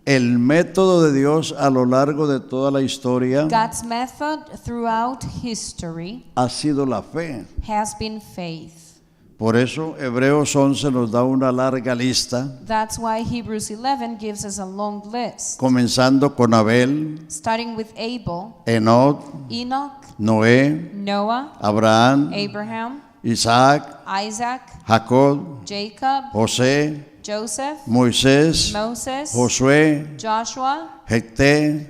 El método de Dios a lo largo de toda la historia God's method throughout history ha sido la fe. has been faith. Por eso Hebreos 11 nos da una larga lista, That's why Hebrews 11 gives us a long list, comenzando con Abel, starting with Abel, Enoc, Enoch, Noé, Noah, Abraham, Abraham, Isaac, Isaac, Jacob, Jacob, José, Joseph, Moisés, Moses, Josué, Joshua, Jecté,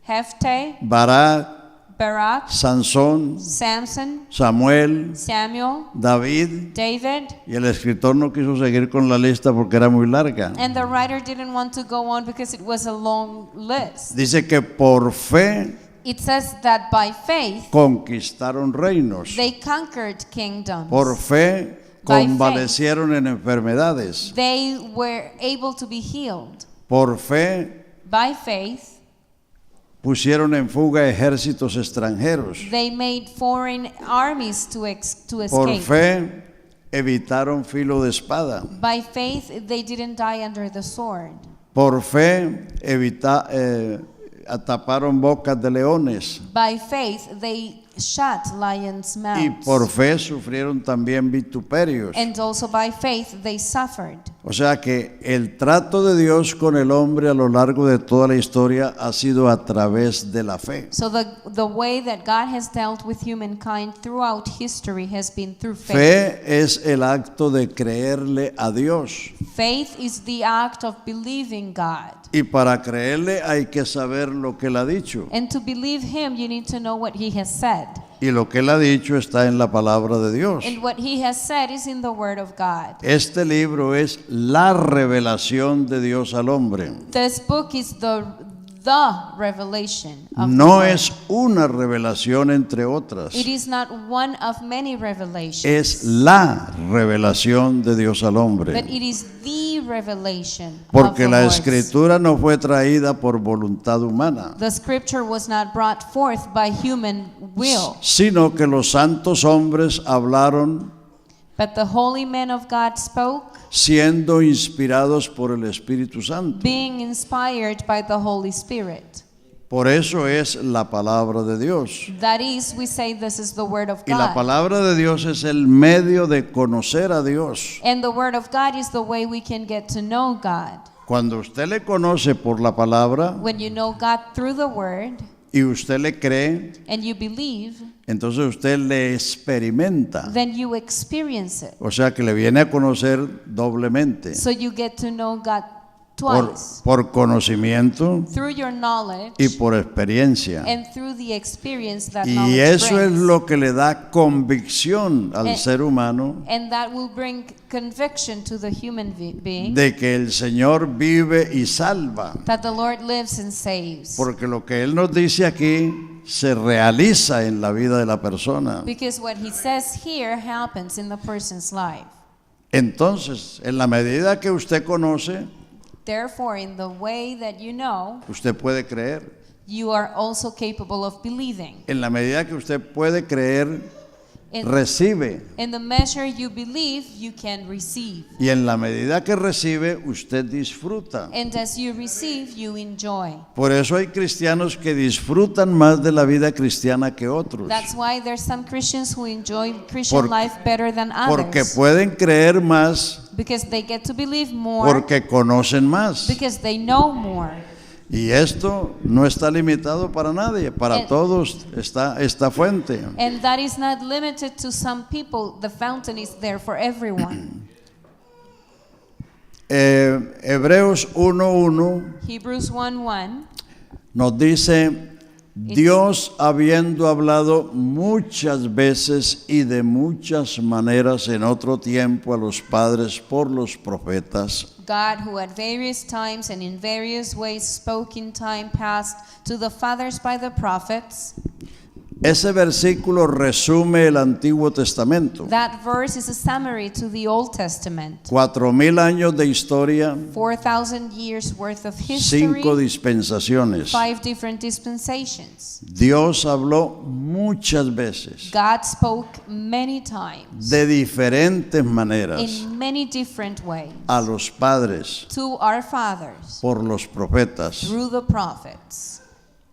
Hephthah, Barak, Barak, Sansón, Samson, Samuel, Samuel, David, David, y el escritor no quiso seguir con la lista porque era muy larga. and the writer didn't want to go on because it was a long list. Dice que por fe It says that by faith conquistaron reinos, they conquered kingdoms. por fe By convalecieron en enfermedades, They were able to be healed. por fe By faith, pusieron en fuga ejércitos extranjeros, they made foreign armies to por escape. fe evitaron filo de espada, By faith, they didn't die under the sword. por fe taparon bocas de leones, By faith, they shut lions' y mouths. por fe sufrieron también vituperios. And also by faith, they suffered. O sea que el trato de Dios con el hombre a lo largo de toda la historia ha sido a través de la fe. So the way that God has dealt with humankind throughout history has been through faith. Fe es el acto de creerle a Dios. Faith is the act of believing God. Y para creerle hay que saber lo que él ha dicho. And to believe Him, you need to know what He has said. Y lo que él ha dicho está en la palabra de Dios. And what He has said is in the Word of God. Este libro es la revelación de Dios al hombre. This book is the revelation of the No Lord. es una revelación entre otras. It is not one of many revelations. Es la revelación de Dios al hombre. But it is the revelation of Porque the la Lord. escritura no fue traída por voluntad humana, The scripture was not brought forth by human will, sino que los santos hombres hablaron but the holy men of God spoke, siendo inspirados por el Espíritu Santo. being inspired by the Holy Spirit. Por eso es la palabra de Dios. That is, we say this is the word of Y la God. palabra de Dios es el medio de conocer a Dios. And the word of God is the way we can get to know God. Cuando usted le conoce por la palabra When you know God through the word y usted le cree, and you believe, entonces usted le experimenta. then you experience it. O sea que le viene a conocer doblemente. So you get to know God Por, twice, por conocimiento through your knowledge y por experiencia. and through the experience that Y knowledge eso es brings. lo que le da convicción al Eh, ser humano And that will bring conviction to the human being de que el Señor vive y salva. that the Lord lives and saves. Porque lo que Él nos dice aquí se realiza en la vida de la persona. Because what He says here happens in the person's life. Entonces, en la medida que usted conoce, Therefore, in the way that you know, usted puede creer. you are also capable of believing. En la medida que usted puede creer, In, recibe. in the measure you believe, you can receive. Y en la medida que recibe, usted disfruta. And as you receive, you enjoy. Por eso hay cristianos que disfrutan más de la vida cristiana que otros. That's why there's some Christians who enjoy Christian Por- life better than Porque others. pueden creer más, Because they get to believe more, porque conocen más. because they know more. Y esto no está limitado para nadie, para todos está esta fuente. And that is not limited to some people. The fountain is there for everyone. Hebreos 1:1 Hebrews 1:1. nos dice: Dios, habiendo hablado muchas veces y de muchas maneras en otro tiempo a los padres por los profetas, God, who at various times and in various ways spoke in time past to the fathers by the prophets, Ese versículo resume el Antiguo Testamento. That verse is a summary to the Old Testament. 4000 años de historia, 4,000 years worth of history, 5 dispensaciones. 5 different dispensations. Dios habló muchas veces, God spoke many times, de diferentes maneras, in many different ways, a los padres to our fathers, por los profetas. through the prophets.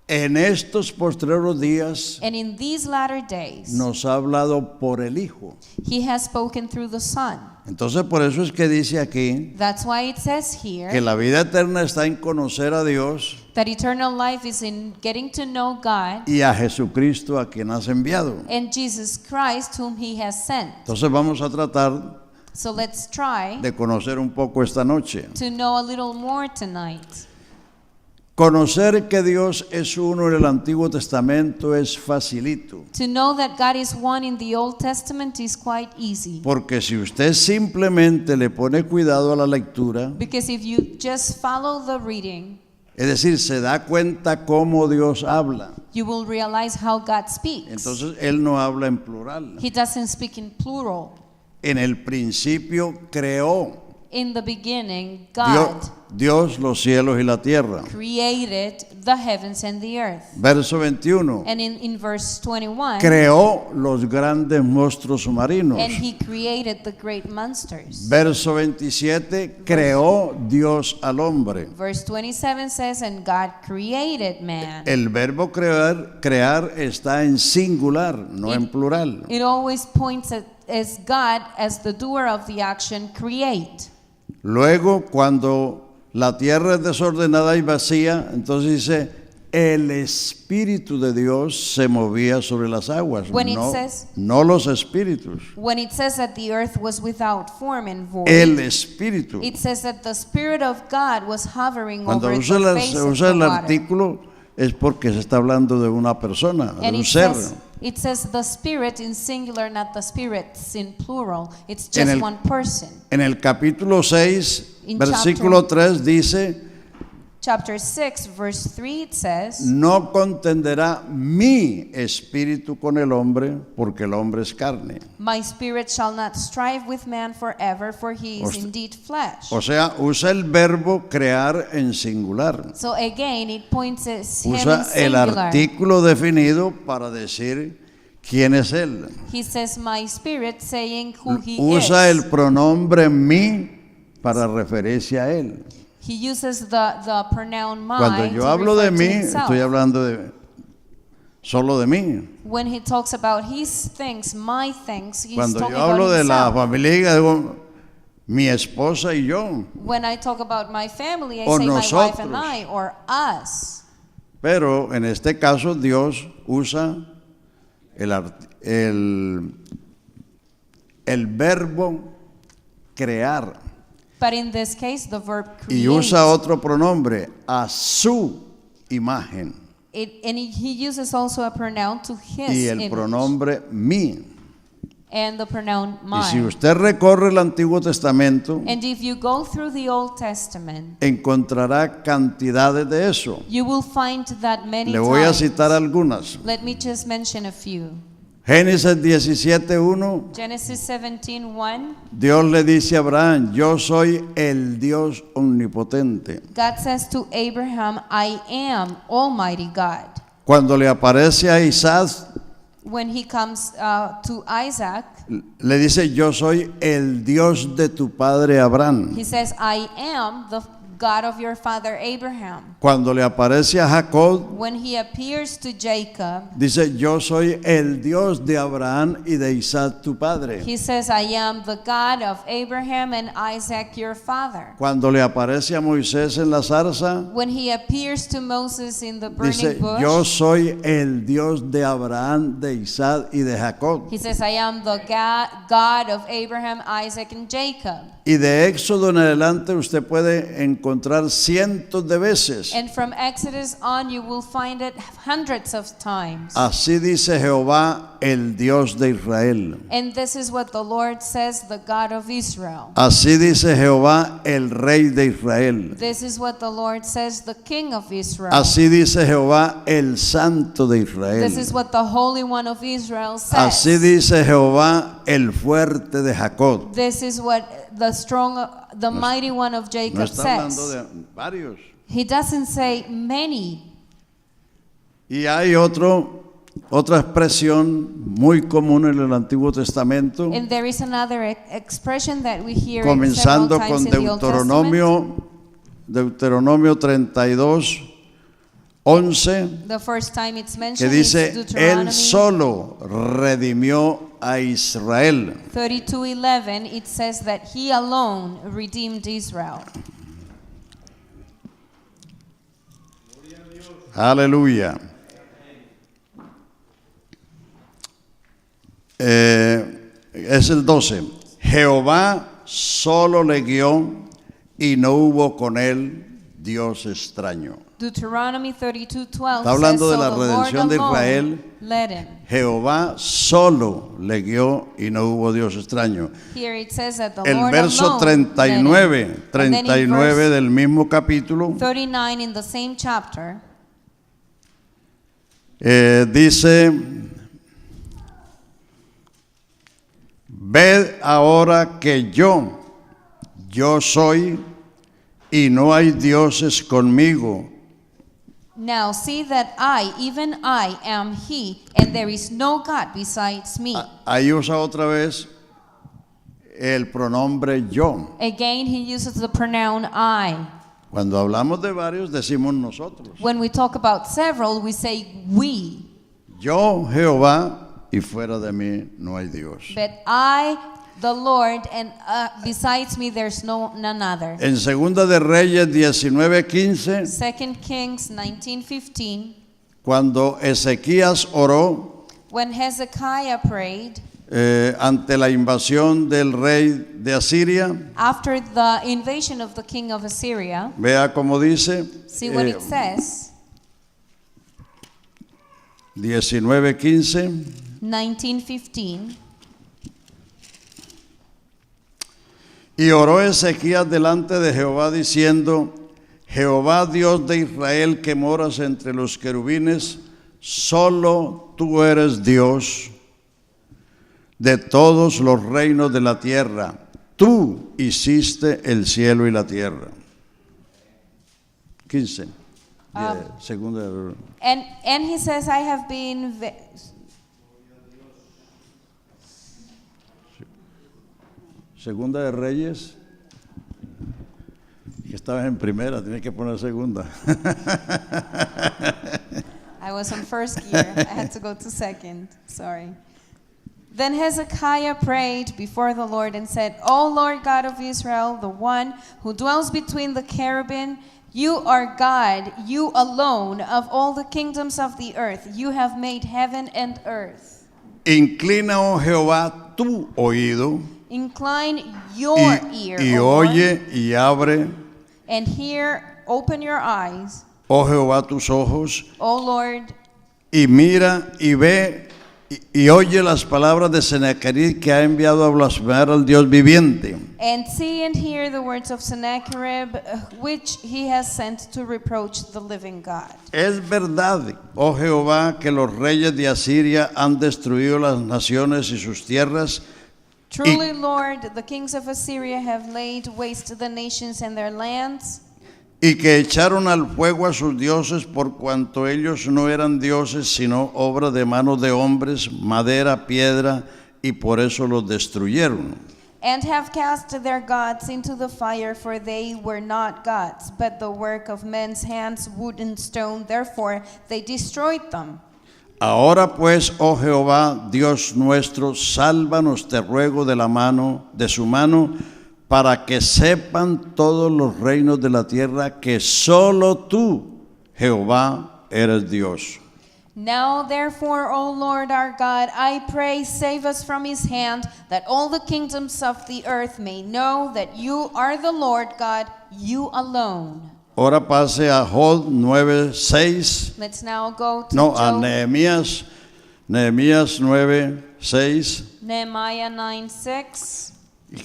En estos postreros días And in these latter days, nos ha hablado por el Hijo. He has spoken through the Son. Entonces por eso es que dice aquí That's why it says here que la vida eterna está en conocer a Dios that eternal life is in getting to know God y a Jesucristo a quien has enviado. and Jesus Christ whom He has sent. Entonces vamos a tratar So let's try de conocer un poco esta noche. to know a little more tonight. Conocer que Dios es uno en el Antiguo Testamento es facilito. To know that God is one in the Old Testament is quite easy. Porque si usted simplemente le pone cuidado a la lectura, Because if you just follow the reading, es decir, se da cuenta cómo Dios habla. you will realize how God speaks. Entonces Él no habla en plural. He doesn't speak in plural. En el principio creó In the beginning, God Dios los cielos y la tierra. created the heavens and the earth. Verso 21. And in verse 21, Creó los grandes monstruos marinos. and He created the great monsters. Verso 27. Creó Dios al hombre. Verse 27 says, and God created man. El verbo crear está en singular, no en plural. It always points at as God as the doer of the action create. Luego, cuando la tierra es desordenada y vacía, entonces dice, el Espíritu de Dios se movía sobre las aguas, When it says- no los espíritus. When it says that the earth was without form and void, El Espíritu. it says that the Spirit of God was hovering Cuando over usa, the face of usa the el water. artículo es porque se está hablando de una persona, de And un it ser. says the Spirit in singular, not the spirits in plural. It's En just el- one person. En el capítulo 6, In versículo 3 dice, Chapter 6, verse 3, it says, no contenderá mi espíritu con el hombre, porque el hombre es carne. my spirit shall not strive with man forever, for he is O sea- indeed flesh. O sea, usa el verbo crear en singular. So again, it points at him in Usa el singular. artículo definido para decir quién es él. He says, my spirit, saying who he Usa is. el pronombre mi para referirse a él. He uses the pronoun my Cuando to yo hablo de refer to mí, himself. estoy hablando solo de mí. When he talks about his things, my things, he's Cuando talking yo hablo about de la himself. familia, digo mi esposa y yo. When I talk about my family, I O say my wife and nosotros. I, or us. Pero en este caso Dios usa el verbo crear. But in this case, the verb create. Y usa otro pronombre, a su imagen. And he uses also a pronoun to his Y el image. pronombre mi. And the pronoun Y si mine. usted recorre el Antiguo Testamento, And if you go through the Old Testament, encontrará cantidades de eso. you will find that many Le voy a times. citar algunas. Let me just mention a few. Génesis 17:1, Genesis 17:1. Dios le dice a Abraham, yo soy el Dios omnipotente. God says to Abraham, I am Almighty God. Cuando le aparece a Isaac, When he comes to Isaac, le dice, yo soy el Dios de tu padre Abraham. he says, I am the God of your father Abraham. Cuando le aparece a Jacob, When he appears to Jacob, dice, yo soy el Dios de Abraham y de Isaac tu padre. he says, I am the God of Abraham and Isaac your father. Cuando le aparece a Moisés en la zarza, When he appears to Moses in the burning dice, bush, yo soy el Dios de Abraham, de Isaac y de Jacob. he says, I am the God of Abraham, Isaac, and Jacob. Y de Éxodo en adelante usted puede encontrar encontrar cientos de veces. And from Exodus on, you will find it hundreds of times. Así dice Jehová, el Dios de Israel. And this is what the Lord says, the God of Israel. Así dice Jehová, el Rey de Israel. This is what the Lord says, the King of Israel. Así dice Jehová, el Santo de Israel. This is what the Holy One of Israel says. Así dice Jehová, el fuerte de Jacob. This is what the strong, the mighty one of No Jacob está hablando says. de varios. He doesn't say many. Y hay otra expresión muy común en el Antiguo Testamento, And there is another expression that we hear several comenzando times con in the Old Testament. Deuteronomio 32, 11, The first time it's que mentioned dice, is Él Deuteronomy solo redimió a Israel. 32:11. It says that He alone redeemed Israel. Aleluya. Es el 12. Jehová solo le guió y no hubo con él Dios extraño. Deuteronomy 32:12 Está hablando says, de la "So the Lord redención de alone Israel. led him." Jehová solo le guió y no hubo Dios extraño. Here it says that the El Lord verso alone led him. 39 del mismo capítulo 39 in the same chapter dice, ved ahora que yo soy y no hay dioses conmigo. Now see that I, even I, am He, and there is no God besides me. Ahí usa otra vez el pronombre yo. Again, He uses the pronoun I. Cuando hablamos de varios decimos nosotros. When we talk about several, we say we. Yo, Jehová, y fuera de mí no hay Dios. But I, the Lord, and besides me, there's none other. En Segunda de Reyes 19:15, 2 Kings 19:15. cuando Ezequías oró When Hezekiah prayed, ante la invasión del rey de Asiria, after the invasion of the king of Assyria, vea cómo dice, see what it says, 19:15, 19:15. y oró Ezequías delante de Jehová diciendo, Jehová Dios de Israel que moras entre los querubines, solo tú eres Dios de todos los reinos de la tierra. Tú hiciste el cielo y la tierra. 15. Segunda. And he says, I have been Segunda de Reyes. Que estabas en primera, tienes que poner segunda. I was on first gear. I had to go to second. Sorry. Then Hezekiah prayed before the Lord and said, O Lord God of Israel, the one who dwells between the cherubim, you are God, you alone of all the kingdoms of the earth. You have made heaven and earth. Inclina, oh Jehová, tu oído Incline your ear, y O Lord, oye y abre, and hear, open your eyes, oh Jehová, tus ojos, O Lord, y mira y ve y oye las palabras de Sennacherib que ha enviado a blasfemar al Dios viviente. and see and hear the words of Sennacherib, which he has sent to reproach the living God. Es verdad, oh Jehová, que los reyes de Asiria han destruido las naciones y sus tierras, Truly, Lord, the kings of Assyria have laid waste the nations and their lands, y que echaron al fuego a sus dioses por cuanto ellos no eran dioses sino obra de manos de hombres, madera, piedra, y por eso los destruyeron. and have cast their gods into the fire, for they were not gods, but the work of men's hands, wood and stone. Therefore they destroyed them. Ahora pues, oh Jehová, Dios nuestro, sálvanos, te ruego, de su mano, para que sepan todos los reinos de la tierra que solo tú, Jehová, eres Dios. Now therefore, O Lord our God, I pray, save us from his hand, that all the kingdoms of the earth may know that you are the Lord God, you alone. Ahora pase a Job 9:6. Let's now go to No, a Job. Nehemías 9:6. Nehemiah 9:6. Y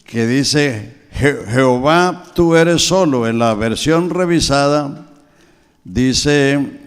que dice Jehová, tú eres solo. En la versión revisada dice,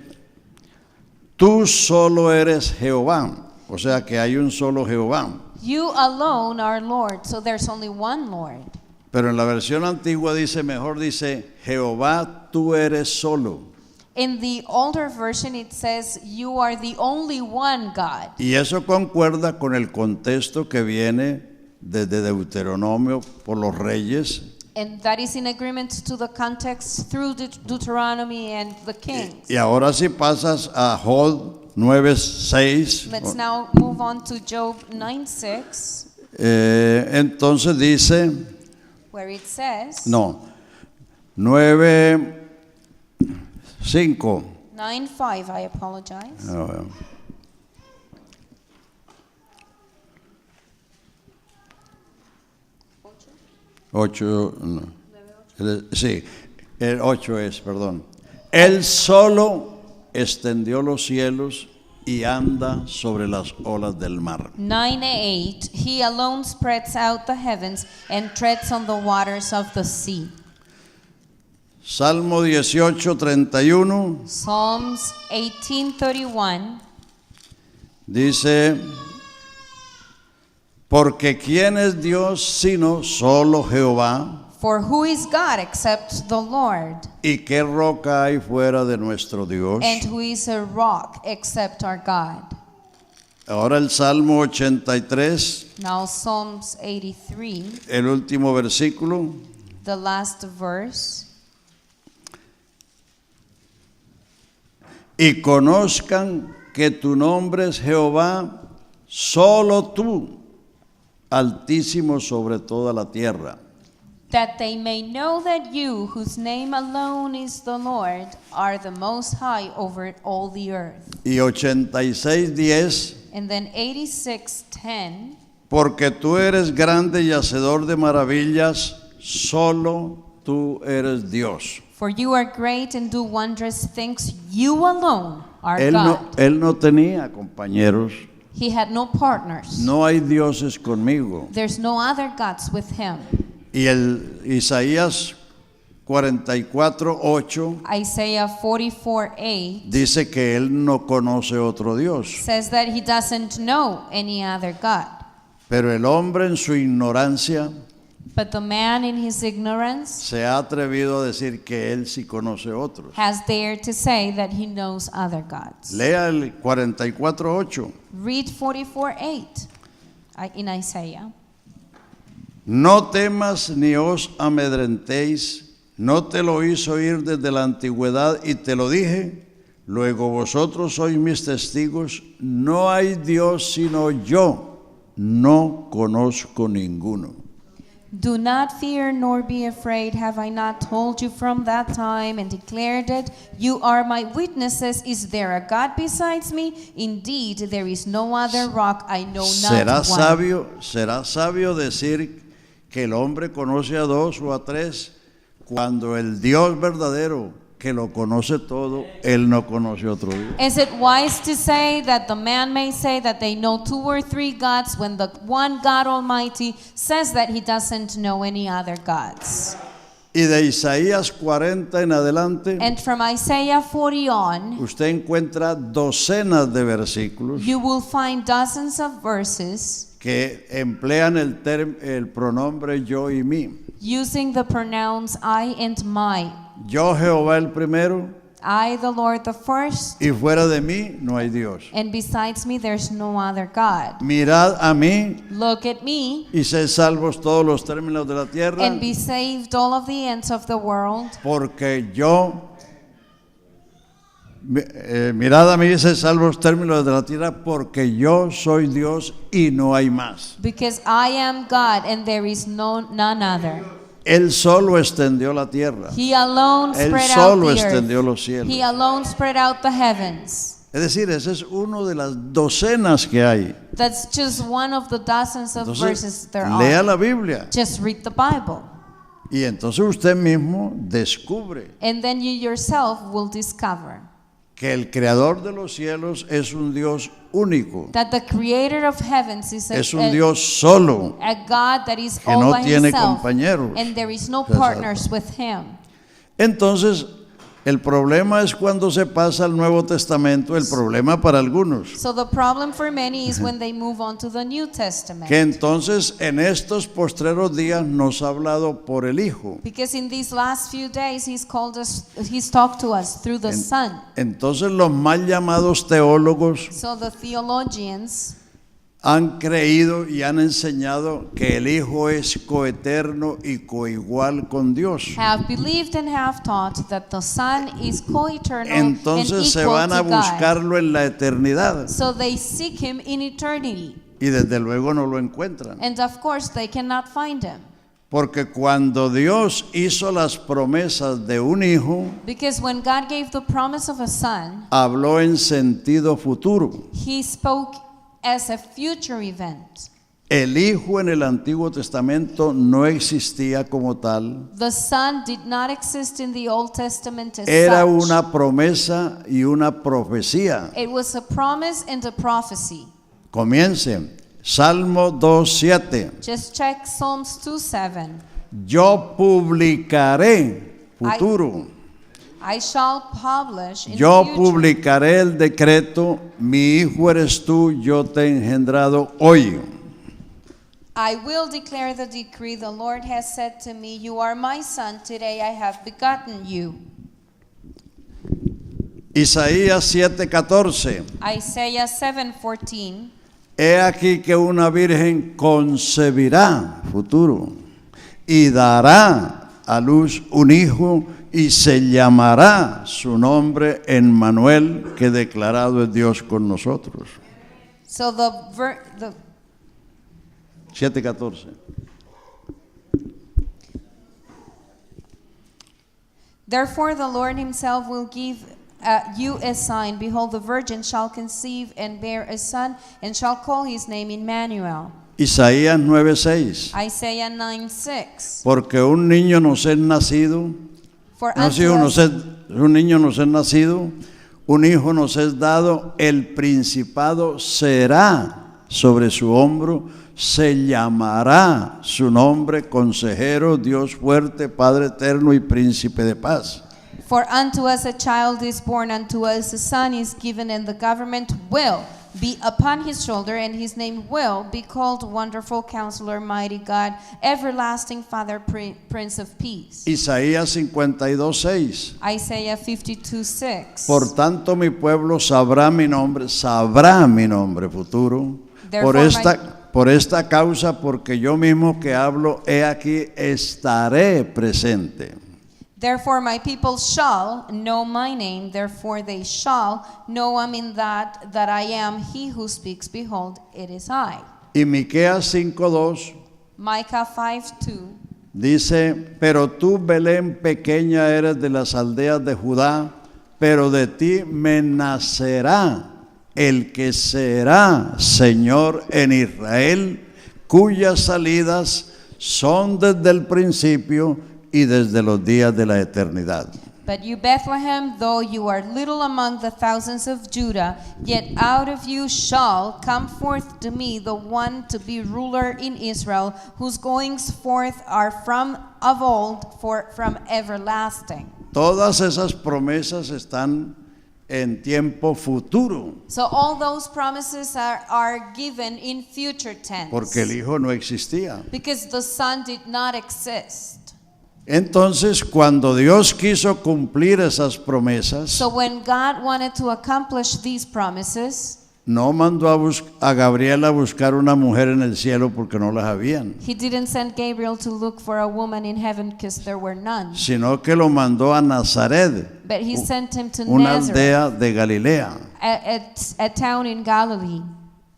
tú solo eres Jehová. O sea que hay un solo Jehová. You alone are Lord, so there's only one Lord. Pero en la versión antigua dice, Jehová, tú eres solo. In the older version it says, you are the only one God. Y eso concuerda con el contexto que viene desde Deuteronomio por los reyes. And that is in agreement to the context through Deuteronomy and the kings. Y ahora si pasas a Job 9:6. Let's now move on to Job 9:6. Entonces dice, where it says, 9:5. 9:5, I apologize. 8, no. Sí, el 8 es, perdón. Él solo extendió los cielos y anda sobre las olas del mar. 9:8, he alone spreads out the heavens and treads on the waters of the sea. Salmo 18:31 Psalms 18:31 dice, porque ¿quién es Dios sino solo Jehová? For who is God except the Lord? ¿Y qué roca hay fuera de nuestro Dios? And who is a rock except our God? Ahora el Salmo 83, Now Psalms 83, el último versículo. the last verse. Y conozcan que tu nombre es Jehová, solo tú, altísimo sobre toda la tierra. That they may know that you, whose name alone is the Lord, are the most high over all the earth. Y 86:10, And then 86:10, porque tú eres grande y hacedor de maravillas, solo tú eres Dios. for you are great and do wondrous things, you alone are Él God. no tenía compañeros, He had no partners. no hay dioses conmigo. There's no other gods with him. Y el Isaías 44:8 Isaiah 44:8 dice que él no conoce otro Dios. says that he doesn't know any other God. Pero el hombre en su ignorancia But the man in his ignorance se ha atrevido a decir que él sí conoce otros. has dared to say that he knows other gods. Lea el 44:8. Read 44:8 in Isaiah. No temas ni os amedrentéis, no te lo hizo oír desde la antigüedad y te lo dije, luego vosotros sois mis testigos, no hay Dios sino yo, no conozco ninguno. Do not fear nor be afraid, have I not told you from that time and declared it? You are my witnesses. Is there a God besides me? Indeed, there is no other rock, I know not one. ¿Será sabio decir que el hombre conoce a dos o a tres cuando el Dios verdadero que lo conoce todo, él no conoce otro Dios? Is it wise to say that the man may say that they know 2 or 3 gods when the one God Almighty says that he doesn't know any other gods? Y de Isaías 40 en adelante, And from Isaiah 40 on, usted encuentra docenas de versículos you will find dozens of verses que emplean el pronombre yo y mí. using the pronouns I and my. Yo Jehová el primero, I, the Lord, the first, y fuera de mí no hay Dios. and besides me there's no other God. Mirad a mí Look at me y sed salvos todos los términos de la tierra, and be saved all of the ends of the world. porque yo, mirad a mí y sed salvos términos de la tierra, porque yo soy Dios y no hay más. Because I am God and there is none other. Él solo extendió la tierra. He alone Él spread out solo the extendió earth. los cielos. He alone spread out the heavens. Es decir, ese es uno de las docenas que hay. That's just one of the dozens of Entonces, verses there lea are. la Biblia Just read the Bible. y entonces usted mismo descubre And then you yourself will discover que el creador de los cielos es un Dios único, that the creator of heavens is es un Dios solo, a God that is que all no by tiene himself, compañeros. and there is no Exacto. partners with him. Entonces, el problema es cuando se pasa al Nuevo Testamento, el problema para algunos, So the problem for many is when they move on to the New Testament. que entonces en estos postreros días nos ha hablado por el Hijo. Because in these last few days he's talked to us through the Son. Entonces los mal llamados teólogos So the theologians han creído y han enseñado que el Hijo es coeterno y coigual con Dios. have believed and have taught that the Son is co-eternal Entonces and se equal van a to God. buscarlo en la eternidad So they seek him in eternity. y desde luego no lo encuentran. And of course they cannot find him. Porque cuando Dios hizo las promesas de un hijo, Because when God gave the promise of a son, habló en sentido futuro. he spoke as a future event. El hijo en el Antiguo Testamento no existía como tal. The son did not exist in the Old Testament as Era such. una promesa y una profecía. It was a promise and a prophecy. Comience. Salmo 2:7. Just check Psalms 2:7. Yo publicaré, futuro. I shall publish in Yo future. publicaré el decreto, mi hijo eres tú, yo te he engendrado hoy. I will declare the decree. The Lord has said to me, you are my son. Today I have begotten you. Isaías 7:14. Isaiah 7:14. He aquí que una virgen concebirá, futuro, y dará a luz un hijo y se llamará su nombre Emmanuel, que declarado es Dios con nosotros. So the 7:14. Therefore the Lord himself will give you a sign. Behold, the virgin shall conceive and bear a son, and shall call his name Emmanuel. Isaías 9:6. Isaiah 9:6. Porque un niño nos es nacido, For no, unto si us, un niño nos es nacido, un hijo nos es dado, el principado será sobre su hombro, se llamará su nombre Consejero, Dios fuerte, Padre eterno y Príncipe de paz. for unto us a child is born, unto us a son is given, and the government will be upon his shoulder, and his name will be called Wonderful Counselor, Mighty God, Everlasting Father, Prince of Peace. Isaías 52:6. Isaiah 52:6. Por tanto mi pueblo sabrá mi nombre futuro. Por esta causa, porque yo mismo que hablo, he aquí estaré presente. Therefore my people shall know my name, therefore they shall know him in that I am he who speaks, behold, it is I. Y Miqueas 5:2 Micah 5:2. dice, pero tú, Belén, pequeña eres de las aldeas de Judá, pero de ti me nacerá el que será Señor en Israel, cuyas salidas son desde el principio y desde los días de la eternidad. But you, Bethlehem, though you are little among the thousands of Judah, yet out of you shall come forth to me the one to be ruler in Israel, whose goings forth are from of old, from everlasting. Todas esas promesas están en tiempo futuro, So all those promises are given in future tense. porque el Hijo no existía. Because the Son did not exist. Entonces, cuando Dios quiso cumplir esas promesas, So when God wanted to accomplish these promises, no mandó a Gabriel a buscar una mujer en el cielo porque no las habían, he didn't send Gabriel to look for a woman in heaven because there were none. sino que lo mandó a Nazaret, But he sent him to una Nazareth, aldea de Galilea. a town in Galilee.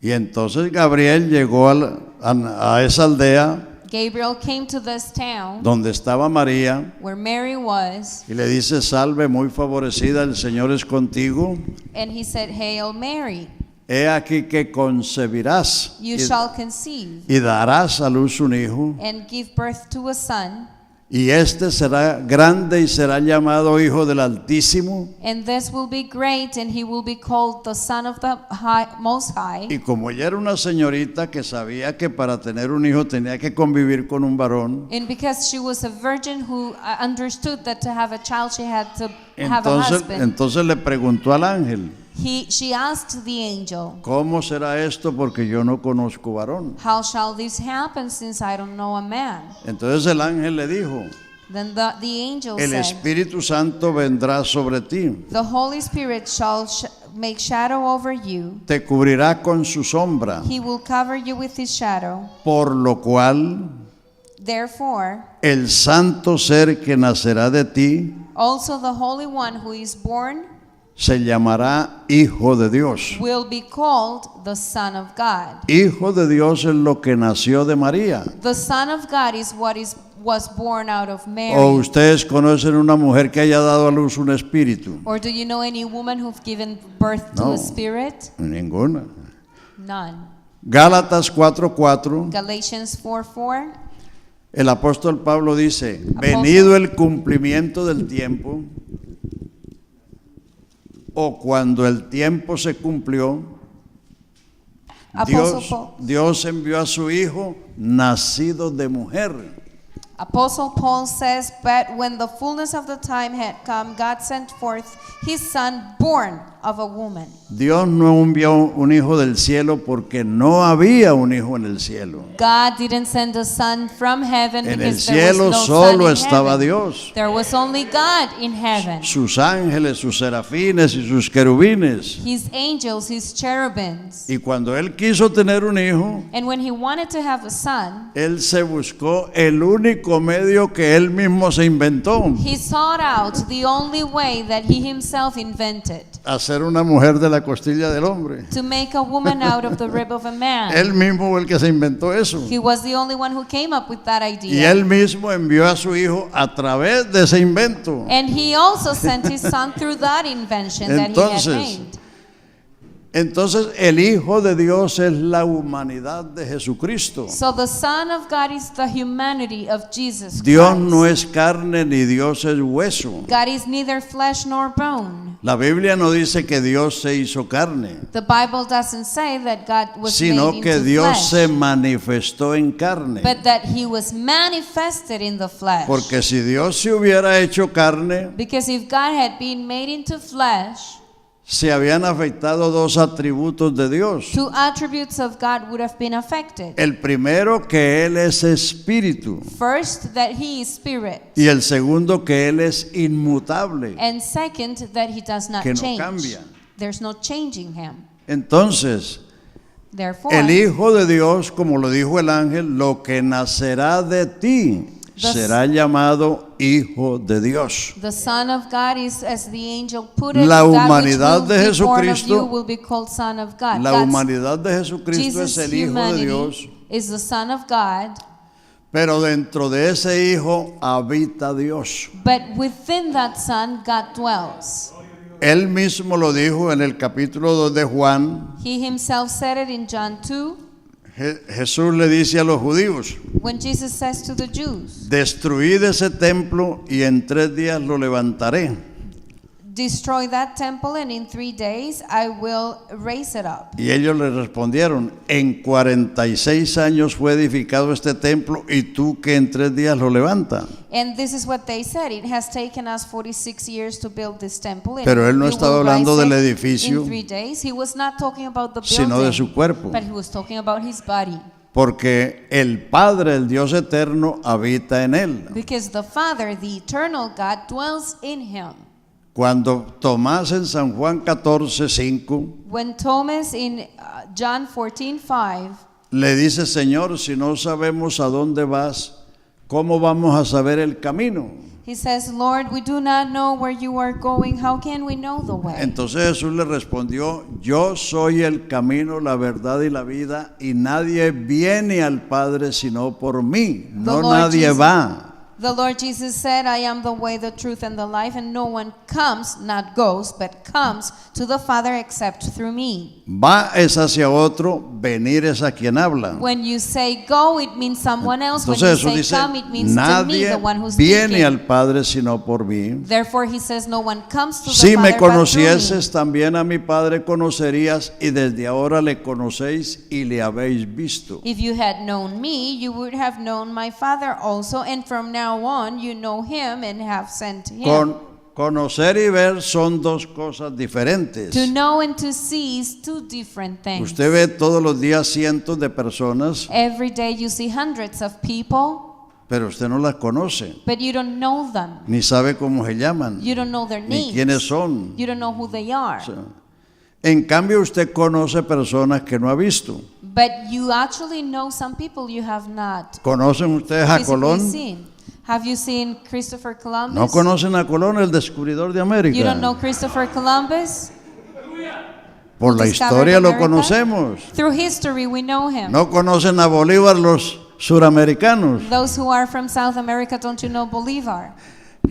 Y entonces Gabriel llegó a esa aldea Gabriel came to this town donde estaba María, where Mary was, y le dice: salve, muy favorecida, el Señor es contigo. and he said, Hail Mary, He aquí que concebirás you shall conceive y darás a luz un hijo, and give birth to a son, y este será grande y será llamado Hijo del Altísimo. and this will be great, and he will be called the Son of the Most High. Y como ella era una señorita que sabía que para tener un hijo tenía que convivir con un varón, And because she was a virgin who understood that to have a child she had to have a husband, entonces le preguntó al ángel: she asked the angel, ¿cómo será esto? Porque yo no conozco varón. how shall this happen since I don't know a man? Entonces el ángel le dijo: Then the angel el said, Espíritu Santo vendrá sobre ti, the Holy Spirit shall make shadow over you. te cubrirá con su sombra, He will cover you with his shadow. por lo cual Therefore, el santo ser que nacerá de ti also the Holy One who is born se llamará Hijo de Dios. will be called the Son of God. Hijo de Dios es lo que nació de María. The Son of God is what was born out of Mary. ¿O ustedes conocen una mujer que haya dado a luz un espíritu? Or do you know any woman who've given birth to No. a spirit? Ninguna. None. Gálatas 4:4, Galatians 4:4. el apóstol Pablo dice: venido el cumplimiento del tiempo, o cuando el tiempo se cumplió, Dios envió a su Hijo nacido de mujer. Apostle Paul says, but when the fullness of the time had come, God sent forth his Son born of a woman. Dios no envió un hijo del cielo porque no había un hijo en el cielo. God didn't send a son from heaven En el because there was cielo no solo son in estaba heaven. Dios, There was only God in heaven. sus ángeles, sus serafines y sus querubines. His angels, his cherubims. Y cuando él quiso tener un hijo, And when he wanted to have a son, él se buscó el único medio que él mismo se inventó: he sought out the only way that he himself invented, hacer una mujer de la costilla del hombre. to make a woman out of the rib of a man. Él mismo fue el que se inventó eso. He was the only one who came up with that Y idea. él mismo envió a su hijo a través de ese invento. And he also sent his son through that invention that he had made. Entonces el Hijo de Dios es la humanidad de Jesucristo. So the Son of God is the humanity of Jesus Dios Christ. no es carne ni Dios es hueso. God is neither flesh nor bone. La Biblia no dice que Dios se hizo carne, The Bible doesn't say that God was sino made que into Dios flesh, se manifestó en carne. but that he was manifested in the flesh. Porque si Dios se hubiera hecho carne, Because if God had been made into flesh, se habían afectado dos atributos de Dios. two attributes of God would have been affected. El primero, que Él es espíritu, First, that he is spirit. y el segundo, que Él es inmutable. And second, that he does not Que no change. cambia. There's no changing him. Entonces, Therefore, el Hijo de Dios, como lo dijo el ángel, lo que nacerá de ti será llamado Hijo de Dios. the Son of God is, as the angel put it, La that which humanidad will de be born of Jesucristo- you will be called Son of God. La God's- humanidad de Jesucristo es Jesus' el Hijo de humanity Dios, is the Son of God, pero dentro de ese Hijo habita Dios. but within that Son, God dwells. Él mismo lo dijo en el capítulo 2 de Juan. He himself said it in John 2, Jesús le dice a los judíos: when Jesus says to the Jews, destruid ese templo y en 3 días lo levantaré. destroy that temple and in 3 days I will raise it up. Y ellos le respondieron: en 46 años fue edificado este templo y tú que en 3 días lo levantas. And this is what they said. It has taken us 46 years to build this temple. And Pero él no you estaba will hablando rise del it edificio, in 3 days. He was not talking about the building, sino de su cuerpo. but he was talking about his body. Porque el Padre, el Dios eterno, habita en él. Because the Father, the eternal God, dwells in him. Cuando Tomás en San Juan 14:5 When Thomas in John 14:5 le dice: Señor, si no sabemos a dónde vas, ¿cómo vamos a saber el camino? He says, Lord, we do not know where you are going. How can we know the way? Entonces Jesús le respondió, yo soy el camino, la verdad y la vida, y nadie viene al Padre sino por mí. No Lord nadie Jesus- va. The Lord Jesus said, I am the way, the truth, and the life, and no one comes, not goes, but comes to the Father except through me. Va es hacia otro, venir es a quien habla. When you say go, it means someone else. When Entonces you Jesús say dice, come, it means to me, nadie the one who's viene speaking. al Padre sino por mí. Therefore, he says, no one comes to the Si me Father but through me. conocieses, también a mi Padre conocerías, y desde ahora le conocéis y le habéis visto. If you had known me, you would have known my Father also, and from now on you know him and have sent him. Conocer y ver son dos cosas diferentes. To know and to see is two different things. Usted ve todos los días cientos de personas, Every day you see hundreds of people, pero usted no las conoce, but you don't know them. ni sabe cómo se llaman, You don't know their ni names. quiénes son. You don't know who they are. O sea, en cambio, usted conoce personas que no ha visto. But you actually know some people you have not ¿Conocen ustedes a physically Colón? seen. Have you seen Christopher Columbus? ¿No conocen a Colón, el descubridor de You don't know América? Christopher Columbus? Por la discovered historia lo America? conocemos. Through history we know him. ¿No conocen a Bolívar los suramericanos? Those who are from South America, don't you know Bolivar?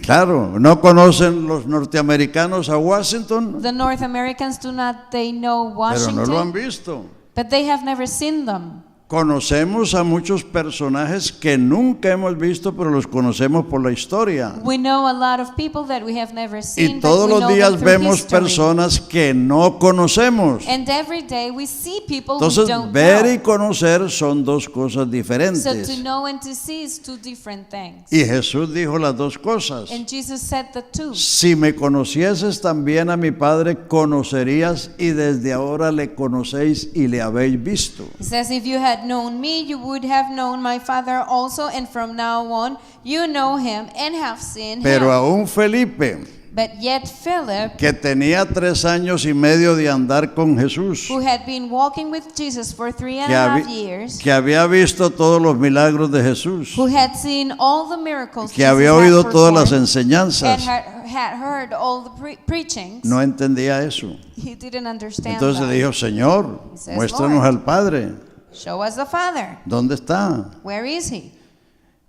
Claro, ¿no conocen los norteamericanos a Washington? The North Americans do not, they know Pero Washington, no lo han visto. but they have never seen them. Conocemos a muchos personajes que nunca hemos visto, pero los conocemos por la historia. We know a lot of people that we have never seen, Y todos but we los know días them through vemos history. personas que no conocemos. And every day we see people Entonces, we don't ver y know. conocer son dos cosas So to diferentes. know and to see is two different things. Y Jesús dijo las dos cosas. And Jesus said the two. Si me conocieses también a mi Padre, conocerías, y desde ahora le conocéis y le habéis visto. He says, if you had known me, you would have known my Father also, and from now on you know him and have seen Pero him. aún Felipe, But yet Philip, que tenía 3 años y medio de andar con Jesús, who had been walking with Jesus for 3.5 years, que había visto todos los milagros de Jesús, who had seen all the miracles que Jesus había had oído todas las performed, enseñanzas, and had heard all the preachings, no entendía eso. he didn't understand Entonces that. le dijo, Señor, He says, muéstranos Lord. al Padre. Show us the Father. ¿Dónde está? Where is he?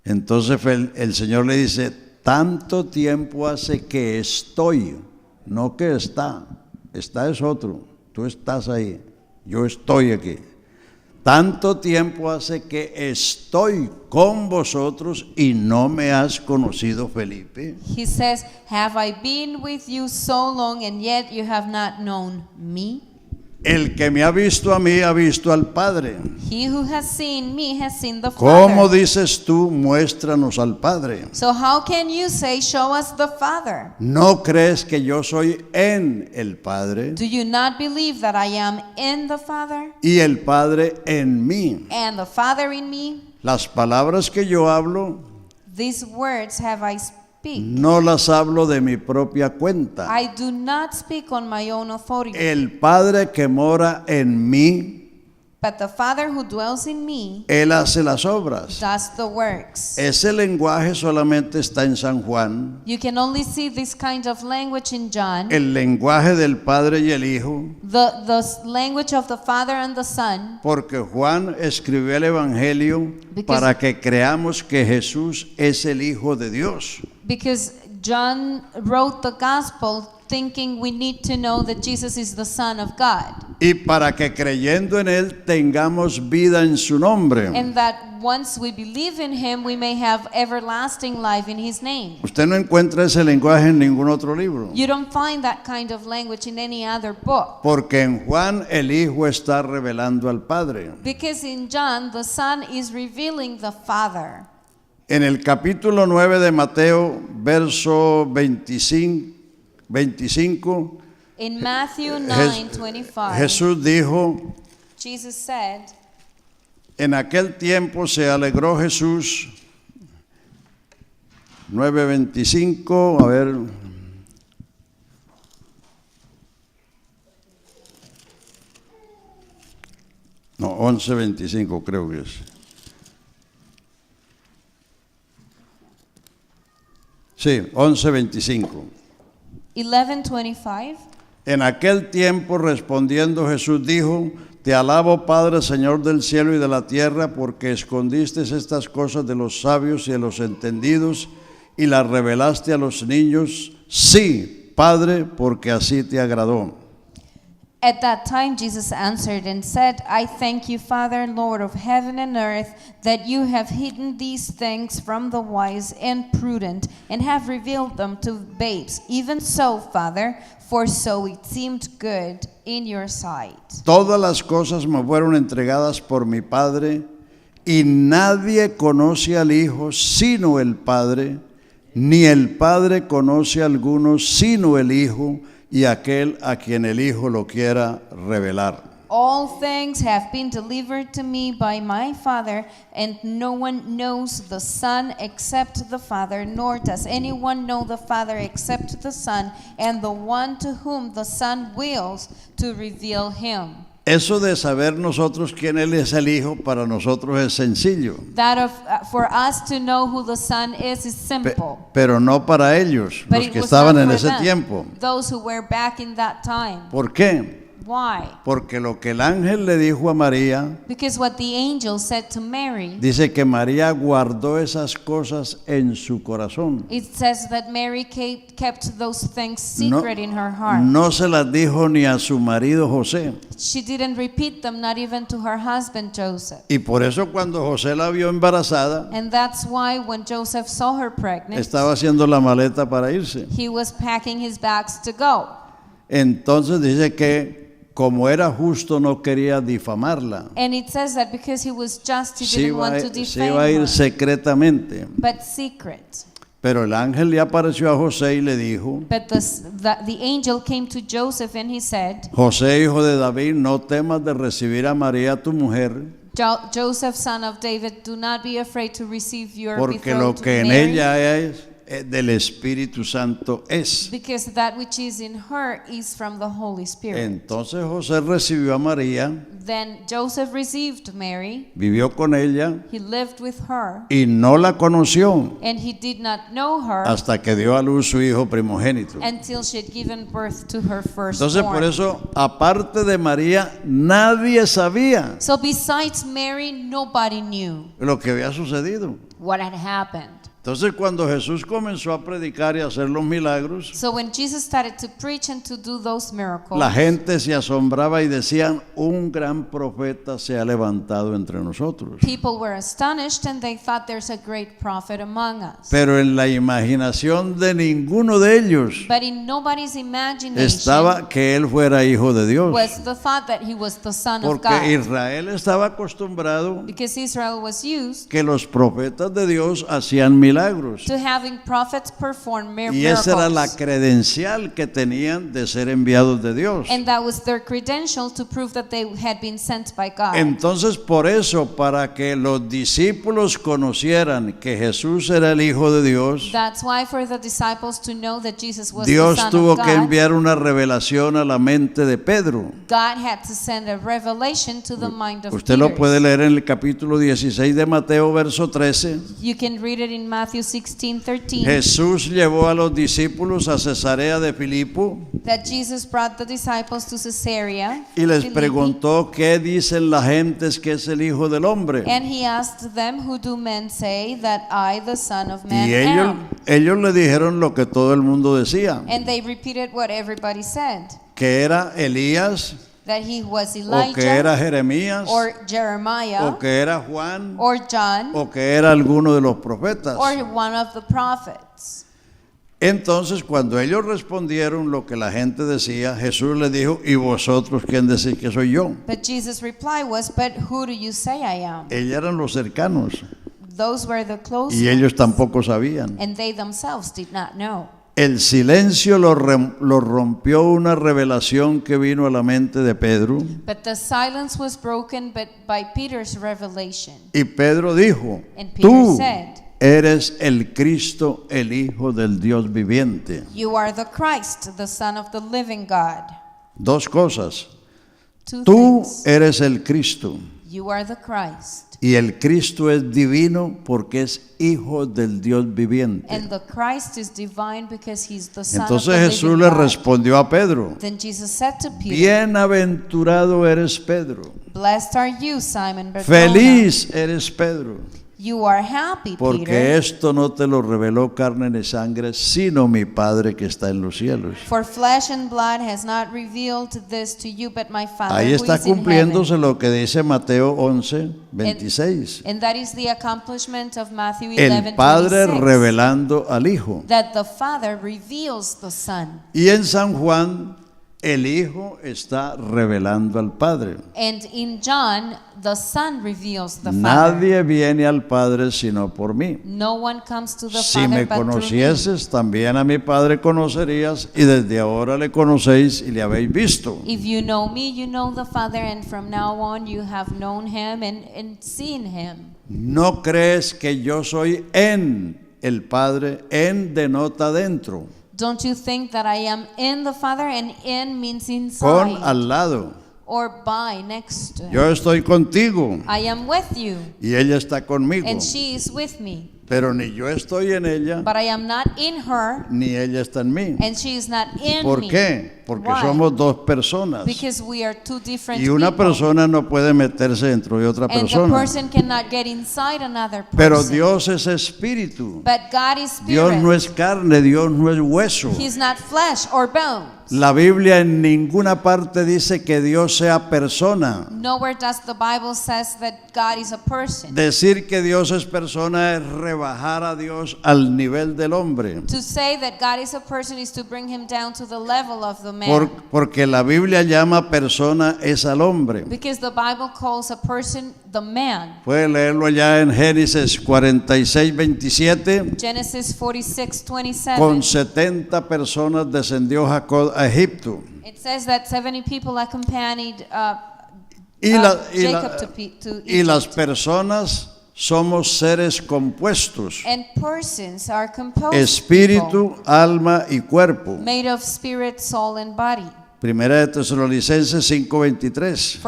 Entonces el Señor le dice, tanto tiempo hace que estoy, no que está. Está es otro. Tú estás ahí. Yo estoy aquí. Tanto tiempo hace que estoy con vosotros y no me has conocido, Felipe. He says, have I been with you so long and yet you have not known me? El que me ha visto a mí ha visto al Padre. He who has seen me has seen the ¿Cómo Father. dices tú, muéstranos al Padre? So how can you say, show us the Father? ¿No crees que yo soy en el Padre Do you not believe that I am in the Father y el Padre en mí? and the Father in me? Las palabras que yo hablo These words have I speak. no las hablo de mi propia cuenta. I do not speak on my own authority, El Padre que mora en mí, but the Father who dwells in me Él hace las obras. does the works. Ese lenguaje solamente está en San Juan. You can only see this kind of language in John. El lenguaje del Padre y el Hijo, The language of the Father and the Son, porque Juan escribió el Evangelio Because- para que creamos que Jesús es el Hijo de Dios. because John wrote the gospel thinking we need to know that Jesus is the Son of God, Y para que creyendo en Él tengamos vida en su nombre. and that once we believe in him we may have everlasting life in his name. Usted no encuentra ese lenguaje en ningún otro libro. You don't find that kind of language in any other book, Porque en Juan el Hijo está revelando al Padre. because in John the Son is revealing the Father. En el capítulo 9 de Mateo, verso 25, In Matthew Jes- 9:25, Jesús dijo, Jesus said, en aquel tiempo se alegró Jesús, 9:25, a ver, no, 11:25 creo que es. Sí, 11:25. 11:25. En aquel tiempo respondiendo Jesús dijo: Te alabo, Padre, Señor del cielo y de la tierra, porque escondiste estas cosas de los sabios y de los entendidos y las revelaste a los niños. Sí, Padre, porque así te agradó. At that time Jesus answered and said, I thank you, Father, Lord of heaven and earth, that you have hidden these things from the wise and prudent, and have revealed them to babes. Even so, Father, for so it seemed good in your sight. Todas las cosas me fueron entregadas por mi Padre, y nadie conoce al Hijo sino el Padre, ni el Padre conoce a alguno sino el Hijo, y aquel a quien el Hijo lo quiera revelar. All things have been delivered to me by my Father, and no one knows the Son except the Father, nor does anyone know the Father except the Son, and the one to whom the Son wills to reveal him. Eso de saber nosotros quién Él es el Hijo, para nosotros es sencillo. That for us to know who the Son is simple. Pero no para ellos, But los it que was estaban not en for ese them, tiempo. those who were back in that time. ¿Por qué? Why? Porque lo que el ángel le dijo a María, Because what the angel said to Mary, dice que María guardó esas cosas en su corazón. it says that Mary kept those things secret in her heart. No se las dijo ni a su marido José. She didn't repeat them, not even to her husband Joseph. Y por eso cuando José la vio embarazada, And that's why when Joseph saw her pregnant, estaba haciendo la maleta para irse. he was packing his bags to go. Entonces dice que como era justo no quería difamarla. And it says that because he was just, he Se didn't want to se defame iba a ir her, secretamente. but secret. Pero el ángel le apareció a José y le dijo: But the angel came to Joseph and he said, José, hijo de David, no temas de recibir a María tu mujer, Joseph, son of David, do not be afraid to receive your porque lo betrothed que en Mary, ella es del Espíritu Santo es. because that which is in her is from the Holy Spirit. Entonces José recibió a María, Then Joseph received Mary, vivió con ella he lived with her, y no la conoció and he did not know her hasta que dio a luz su hijo primogénito. until she had given birth to her Entonces por firstborn. eso, aparte de María, nadie sabía So besides Mary, nobody knew lo que había sucedido. what had happened. Entonces cuando Jesús comenzó a predicar y a hacer los milagros, So when Jesus started to preach and to do those miracles, la gente se asombraba y decían: un gran profeta se ha levantado entre nosotros. people were astonished and they thought there's a great prophet among us. Pero en la imaginación de ninguno de ellos But in nobody's imagination estaba que él fuera hijo de Dios, was the thought that he was the son of porque God. Israel estaba acostumbrado Because Israel was used que los profetas de Dios hacían milagros, to having prophets perform y esa era la miracles. credencial que tenían de ser enviados de Dios. And that was their credential to prove that they had been sent by God. Entonces por eso, para que los discípulos conocieran que Jesús era el Hijo de Dios, That's why for the disciples to know that Jesus was the Dios Son tuvo of que God, enviar una revelación a la mente de Pedro. God had to send a revelation to the mind of Usted lo Peter. puede leer en el capítulo 16 de Mateo, verso 13. You can read it in Matthew 16:13. Jesús llevó a los discípulos a Cesarea de Filipo That Jesus brought the disciples to Caesarea y les Philippi, preguntó: ¿qué dicen las gentes que es el Hijo del Hombre? and he asked them, who do men say that I, the Son of Man, Y am? ellos le dijeron lo que todo el mundo decía, And they repeated what everybody said, que era Elías, that he was o que era Elijah, Jeremías, or Jeremiah, o que era Juan, or John, o que era alguno de los profetas. or one of the prophets. Entonces cuando ellos respondieron lo que la gente decía, Jesús les dijo: ¿y vosotros quién decís que soy yo? But Jesus' reply was, but who do you say I am? Ellos eran los cercanos Those were the close y ellos ones, tampoco sabían. and they themselves did not know. El silencio lo rompió una revelación que vino a la mente de Pedro, But the silence was broken by Peter's revelation. y Pedro dijo: And Peter tú said, eres el Cristo, el Hijo del Dios viviente. you are the Christ, the Son of the living God. Dos cosas: Two tú things. eres el Cristo, You are the Christ. Y el Cristo es divino porque es hijo del Dios viviente. And the Christ is divine because he's the Son of Entonces the Jesús living le God. respondió a Pedro: Then Jesus said to Peter, bienaventurado eres Pedro, Blessed are you, Simon Barjona. feliz eres Pedro, You are happy, porque Peter, esto no te lo reveló carne ni sangre, sino mi Padre que está en los cielos. for flesh and blood has not revealed this to you, but my Father Ahí who está is in cumpliéndose heaven. lo que dice Mateo 11:26. And that is the accomplishment of Matthew El Padre 11:26. revelando al Hijo. That the Father reveals the Son. Y en San Juan, el Hijo está revelando al Padre. And in John, the Son reveals the Father. Nadie viene al Padre sino por mí. No one comes to the Si Father me but through me. conocieses, también a mi Padre conocerías, y desde ahora le conocéis y le habéis visto. If you know me, you know the Father, and from now on you have known him and seen him. ¿No crees que yo soy en el Padre? En denota dentro, Don't you think that I am in the Father, and in means con inside al lado. or by, next to. Yo estoy contigo I am with you, y ella está conmigo, and she is with me. pero ni yo estoy en ella, But I am not in her, ni ella está en mí. and she is not in ¿Por me. qué? Porque Why? somos dos personas. Because we are two different Y una people. persona no puede meterse dentro de otra And the persona. person cannot get inside another person. Pero Dios es espíritu. But God is spirit. Dios no es carne, Dios no es hueso. He's not flesh or bone. La Biblia en ninguna parte dice que Dios sea persona. Nowhere does the Bible says that God is a person. Decir que Dios es persona es rebajar a Dios al nivel del hombre. To say that God is a person is to bring him down to the level of the man. Porque la Biblia llama persona es al hombre. Because the Bible calls a person the man. Puede leerlo allá en Génesis 46:27. Genesis 46:27. Con 70 personas descendió Jacob a Egipto. It says that 70 people accompanied Y Jacob to y las Egypt. personas somos seres compuestos: And persons are composed espíritu, people, alma y cuerpo. made of spirit, soul, and body. Primera de Tesalonicenses 5:23.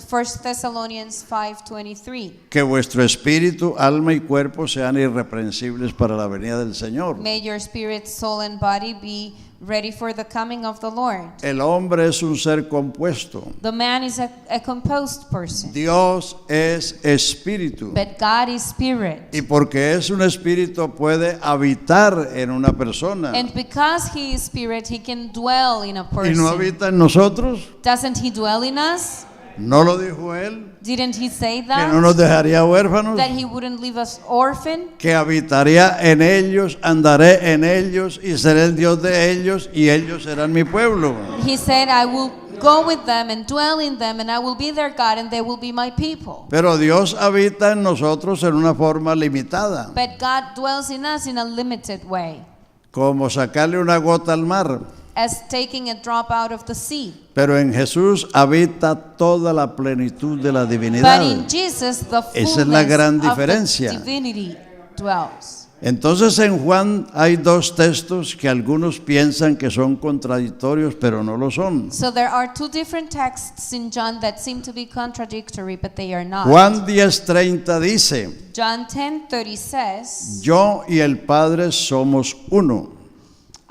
First Thessalonians 5:23. Que vuestro espíritu, alma y cuerpo sean irreprensibles para la venida del Señor. May your spirit, soul, and body be ready for the coming of the Lord. El hombre es un ser compuesto. The man is a composed person, Dios es espíritu. but God is spirit. Y porque es un espíritu puede habitar en una persona. And because he is spirit, he can dwell in a Y no person. habita en nosotros. Doesn't he dwell in us? ¿No lo dijo él? Didn't he say Que that? no nos dejaría huérfanos. That he wouldn't leave us orphan? Que habitaría en ellos, andaré en ellos y seré el Dios de ellos y ellos serán mi pueblo. He said, I will go with them and dwell in them, and I will be their God, and they will be my people. Pero Dios habita en nosotros en una forma limitada, But God dwells in us in a limited way, como sacarle una gota al mar. as taking a drop out of the sea. Pero en Jesús habita toda la plenitud de la divinidad. But in Jesus, the Esa es la gran fullness of the diferencia. divinity dwells. Entonces en Juan hay dos textos que algunos piensan que son contradictorios, pero no lo son. So there are two different texts in John that seem to be contradictory, but they are not. Juan 10:30 dice: John 10:30 says, yo y el Padre somos uno.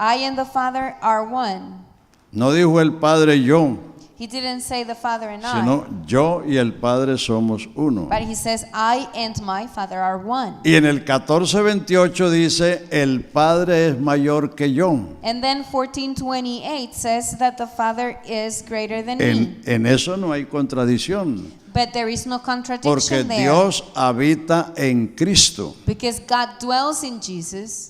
I and the Father are one. No dijo el Padre yo, He didn't say the Father and I, sino yo y el Padre somos uno. but he says, I and my Father are one. Y en el 14:28 dice: el Padre es mayor que yo. And then 14:28 says that the Father is greater than me. En eso no hay contradicción, But there is no porque contradiction there. Dios habita en Cristo. Because God dwells in Jesus.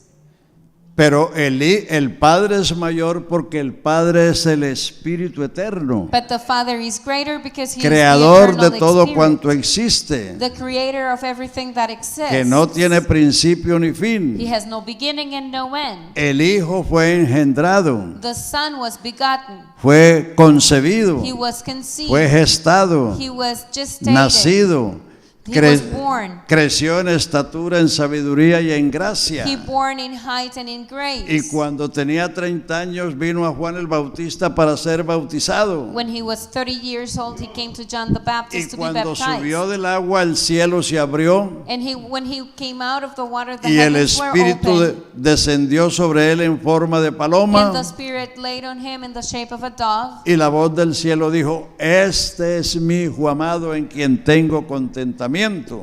Pero el Padre es mayor porque el Padre es el Espíritu eterno, But the Father is greater because he creador is the de eternal todo Spirit, cuanto existe, the creator of everything that exists. que no tiene principio ni He fin. has no beginning and no end. El Hijo fue engendrado, The Son was begotten. fue concebido, He was conceived. fue gestado, He was gestated. nacido, He was born. Creció en estatura, en sabiduría y en gracia. He born in height and in grace. Y cuando tenía 30 años vino a Juan el Bautista para ser bautizado. When he was 30 years old, he came to John the Y Baptist to be cuando baptized. subió del agua, el cielo se abrió And when he came out of the water, the y el heavens were Espíritu open. descendió sobre él en forma de And the paloma. Spirit laid on him in the shape of a dove. Y la voz del cielo dijo: Este es mi hijo amado en quien tengo contentamiento.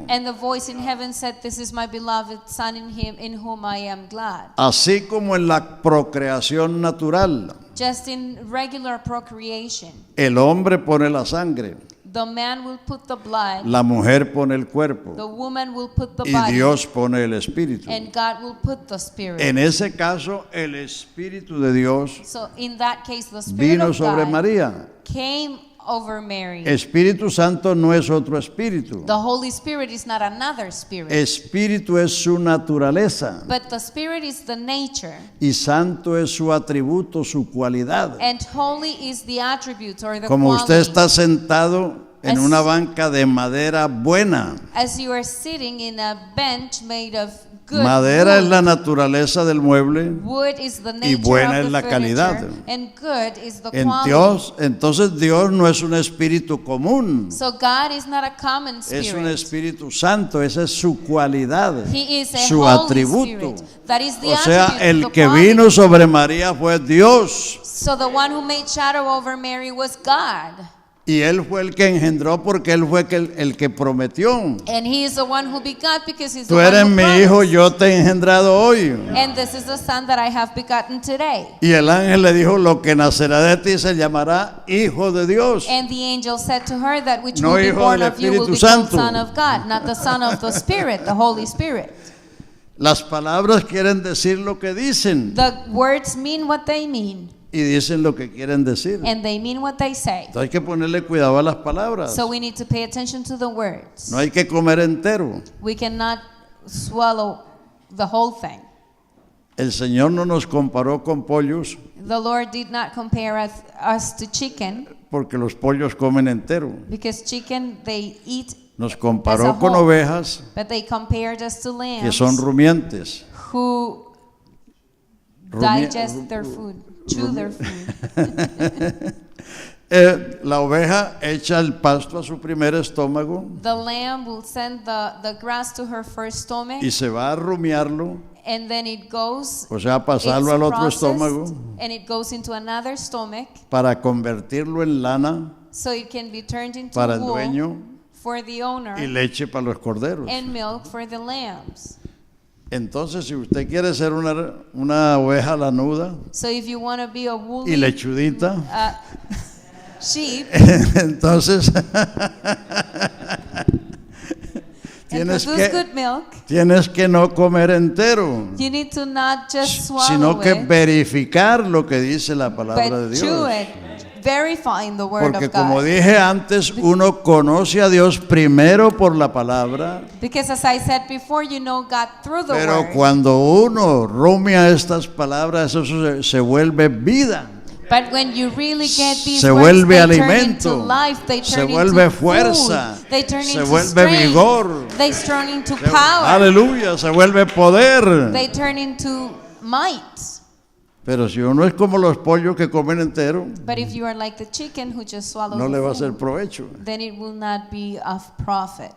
And the voice in heaven said, "This is my beloved Son, in whom I am glad." Así como en la procreación natural, Just in regular procreation, el hombre pone la sangre, the man will put the blood, la mujer pone el cuerpo the woman will put the y body, Dios pone el espíritu. and God will put the Spirit. En ese caso, el Espíritu de Dios So in that case, the Spirit vino of sobre God María. came over Mary. Espíritu Santo no es otro espíritu. The Holy Spirit is not another spirit, Espíritu es su naturaleza but the Spirit is the nature, y santo es su atributo, su cualidad. and holy is the attribute or the Como usted quality. está sentado en As- una banca de madera buena. As you are sitting in a bench made of good Madera wood, es la naturaleza del mueble. wood is the y nature buena of es the la calidad. furniture, and good is the En quality. entonces Dios no es un espíritu común, So God is not a common es un spirit. espíritu santo, esa es su cualidad, He is a su holy atributo. spirit. That is the O sea, attribute, el the que quality. vino sobre María fue Dios. So the one who made shadow over Mary was God. Y él fue el que engendró porque él fue el que prometió. And he is the one who begot because he's the Tú one eres who mi promised. hijo, yo te he engendrado hoy. And this is the son that I have begotten today. Y el ángel le dijo: lo que nacerá de ti se llamará Hijo de Dios. And the angel said to her, that which No will be hijo born del of you will Espíritu be called Santo. Son of God, not the Son of the Spirit, the Holy Spirit. Las palabras quieren decir lo que dicen The words mean what they mean, y dicen lo que quieren decir. and they mean what they say. Entonces hay que ponerle cuidado a las palabras. So we need to pay attention to the words. No hay que comer entero. We cannot swallow the whole thing. El Señor no nos comparó con pollos The Lord did not compare us to chicken, porque los pollos comen entero. because chicken they eat, Nos As a comparó con whole. ovejas but they compared us to que son lambs rumiantes. who Rumi- digest their food, chew their food. La oveja echa el pasto a su primer estómago The lamb will send the grass to her first stomach, y se va a rumiarlo, and then it goes, o sea, a it's pasarlo al otro processed, estómago and it goes into another stomach, para convertirlo en lana so it can be turned into para el wool dueño for the owner y leche para los corderos. and milk for the lambs. Entonces, si usted quiere ser una oveja lanuda So if you want to be a y woolly lechudita, sheep entonces and tienes produce good milk, tienes que no comer entero, you need to not just sino swallow que it, verificar lo que dice la palabra de but chew Dios. it, verifying the word Porque of como God. dije antes, uno conoce a Dios primero por la palabra, Because as I said before, you know God through the pero word. cuando uno rumia estas palabras, eso se vuelve vida. But when you really get these Se words, vuelve they alimento, turn into life, they se turn vuelve into fuerza, food, they turn se into vuelve strength, vigor. they turn into power, Aleluya, se vuelve poder. they turn into might. Pero si uno es como los pollos que comen entero, But if you are like the chicken who just swallows no le va a the hacer food, provecho. then it will not be of profit.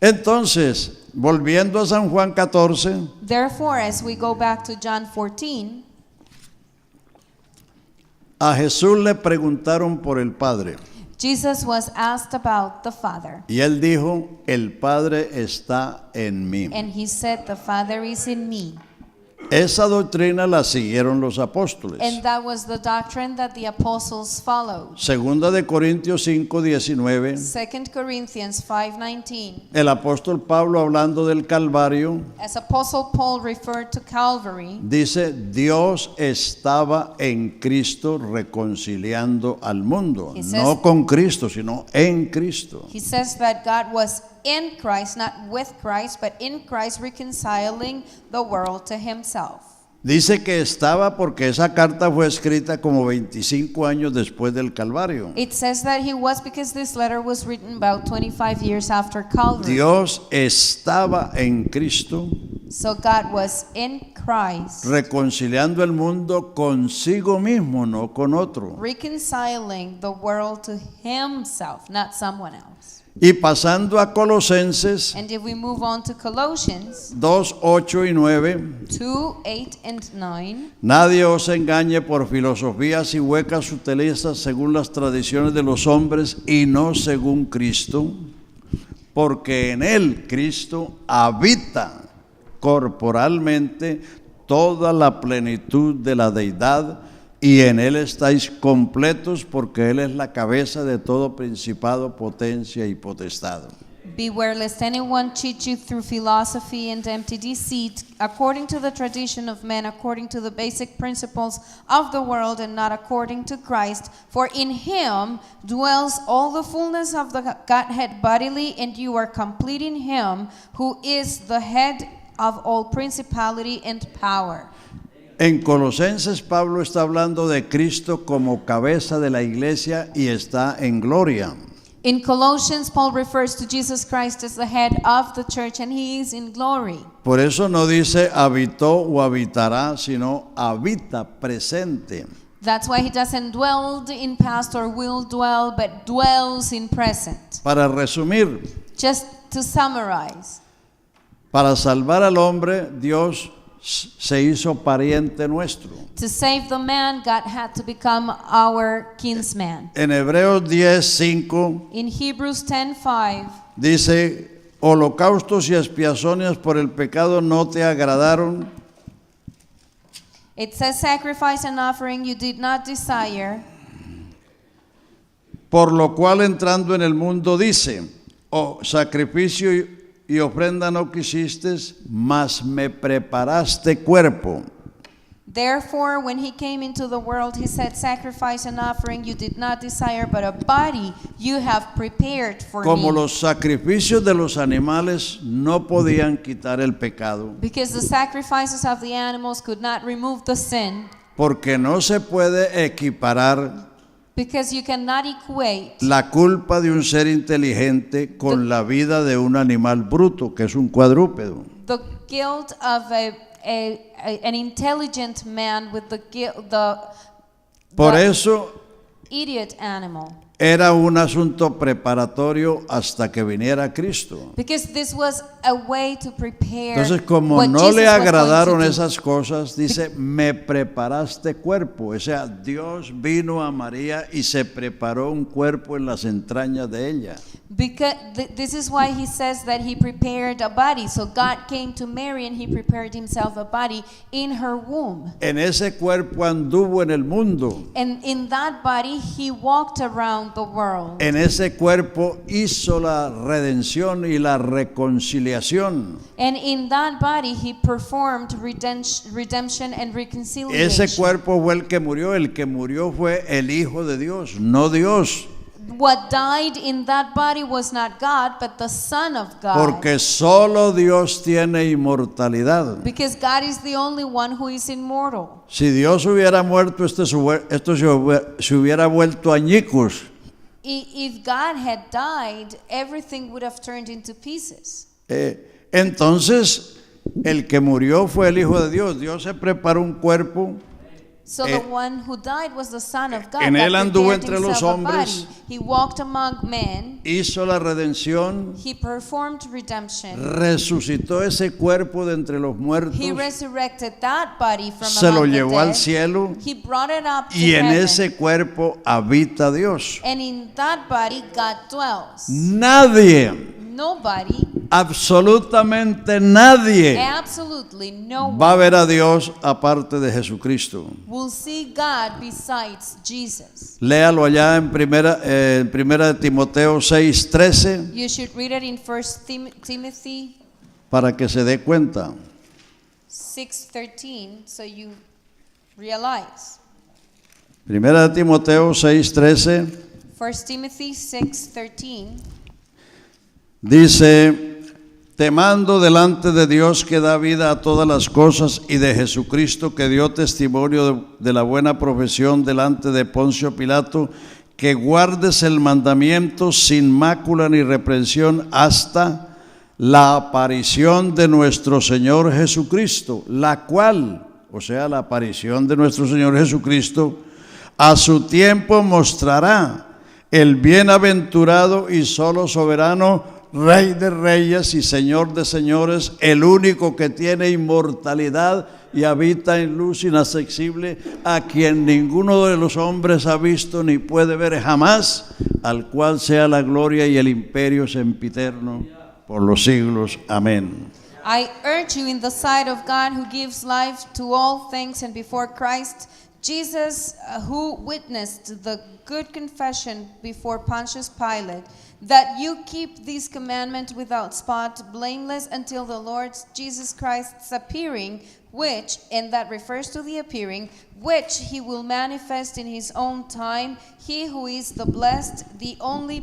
Entonces, volviendo a San Juan 14, Therefore, as we go back to John 14, a Jesús le preguntaron por el Padre. Jesus was asked about the Father. Y él dijo: el Padre está en mí. And he said, the Father is in me. Esa doctrina la siguieron los apóstoles. And that was the doctrine that the apostles followed. Segunda de Corintios 5:19, 2 Corinthians 5:19. el apóstol Pablo, hablando del Calvario, As Apostle Paul referred to Calvary, dice: Dios estaba en Cristo reconciliando al mundo. He says- No con Cristo, sino en Cristo. he says that God was in Christ, not with Christ, but in Christ reconciling the world to himself. Dice que estaba porque esa carta fue escrita como 25 años después del Calvario. It says that he was because this letter was written about 25 years after Calvary. Dios estaba en Cristo, So God was in Christ, reconciliando el mundo consigo mismo, no con otro. reconciling the world to himself, not someone else. Y pasando a Colosenses And if we move on to Colossians 2, 8 y 9, 2, 8 and 9, nadie os engañe por filosofías y huecas sutilezas según las tradiciones de los hombres y no según Cristo, porque en él Cristo habita corporalmente toda la plenitud de la deidad, y en él estáis completos porque él es la cabeza de todo principado, potencia y potestad. beware lest anyone cheat you through philosophy and empty deceit, according to the tradition of men, according to the basic principles of the world, and not according to Christ. For in him dwells all the fullness of the Godhead bodily, and you are complete in him, who is the head of all principality and power. En Colosenses Pablo está hablando de Cristo como cabeza de la iglesia y está en gloria. In Colossians, Paul refers to Jesus Christ as the head of the church, and he is in glory. Por eso no dice habitó o habitará, sino habita presente. That's why he doesn't dwell in past or will dwell, but dwells in present. Para resumir, Just to summarize, para salvar al hombre, Dios se hizo pariente nuestro. to save the man, God had to become our kinsman. En Hebreos 10:5 In Hebrews 10:5, dice, holocaustos y expiaciones por el pecado no te agradaron, it says, sacrifice and offering you did not desire, por lo cual entrando en el mundo dice, sacrificio y ofrenda no quisiste, mas me preparaste cuerpo. therefore when he came into the world, he said, sacrifice and offering you did not desire, but a body you have prepared for Como me. los sacrificios de los animales no podían quitar el pecado, Because the sacrifices of the animals could not remove the sin, porque no se puede equiparar because you cannot equate la culpa de un ser inteligente con la vida de un animal bruto, que es un cuadrúpedo. the guilt of an intelligent man with Por the eso idiot animal. era un asunto preparatorio hasta que viniera Cristo. Because this was a way to prepare. Entonces, como what no Jesus le was going to agradaron do. esas cosas, dice, me preparaste cuerpo. O sea, Dios vino a María y se preparó un cuerpo en las entrañas de ella. Because this is why he says that he prepared a body. So God came to Mary and he prepared himself a body in her womb. En ese cuerpo anduvo en el mundo. And in that body he walked around the world. En ese cuerpo hizo la redención y la reconciliación. And in that body he performed redemption and reconciliation. Ese cuerpo fue el que murió fue el Hijo de Dios, no Dios. What died in that body was not God, but the Son of God. Porque solo Dios tiene inmortalidad. Because God is the only one who is immortal. Si Dios hubiera muerto, esto se hubiera vuelto añicos. If God had died, everything would have turned into pieces. Entonces, el que murió fue el Hijo de Dios. Dios se preparó un cuerpo. So the one who died was the Son of God. En él that anduvo prepared entre los himself a hombres. body. He walked among men. Hizo la redención. He performed redemption. Resucitó ese cuerpo de entre los muertos. He resurrected that body from Se lo among the llevó al dead. cielo. He brought it up to Y en heaven. ese cuerpo habita Dios. And in that body God dwells. Nadie, Nobody, absolutamente nadie, absolutely no va a one ver a Dios aparte de Jesucristo. will see God besides Jesus. Léalo allá en primera de Timoteo 6:13 You should read it in 1 Timothy para que se dé cuenta. 6:13 so you realize. Primera de Timoteo 6:13 1 Timothy 6:13 dice, te mando delante de Dios que da vida a todas las cosas y de Jesucristo que dio testimonio de la buena profesión delante de Poncio Pilato, que guardes el mandamiento sin mácula ni reprensión hasta la aparición de nuestro Señor Jesucristo, la cual, o sea, la aparición de nuestro Señor Jesucristo, a su tiempo mostrará el bienaventurado y solo soberano, Rey de reyes y Señor de señores, el único que tiene inmortalidad y habita en luz inaccesible, a quien ninguno de los hombres ha visto ni puede ver jamás, al cual sea la gloria y el imperio sempiterno por los siglos. Amén. I urge you in the sight of God, who gives life to all things, and before Christ Jesus, who witnessed the good confession before Pontius Pilate, that you keep these commandments without spot, blameless, until the Lord Jesus Christ's appearing, which, and that refers to the appearing, which he will manifest in his own time, he who is the blessed, the only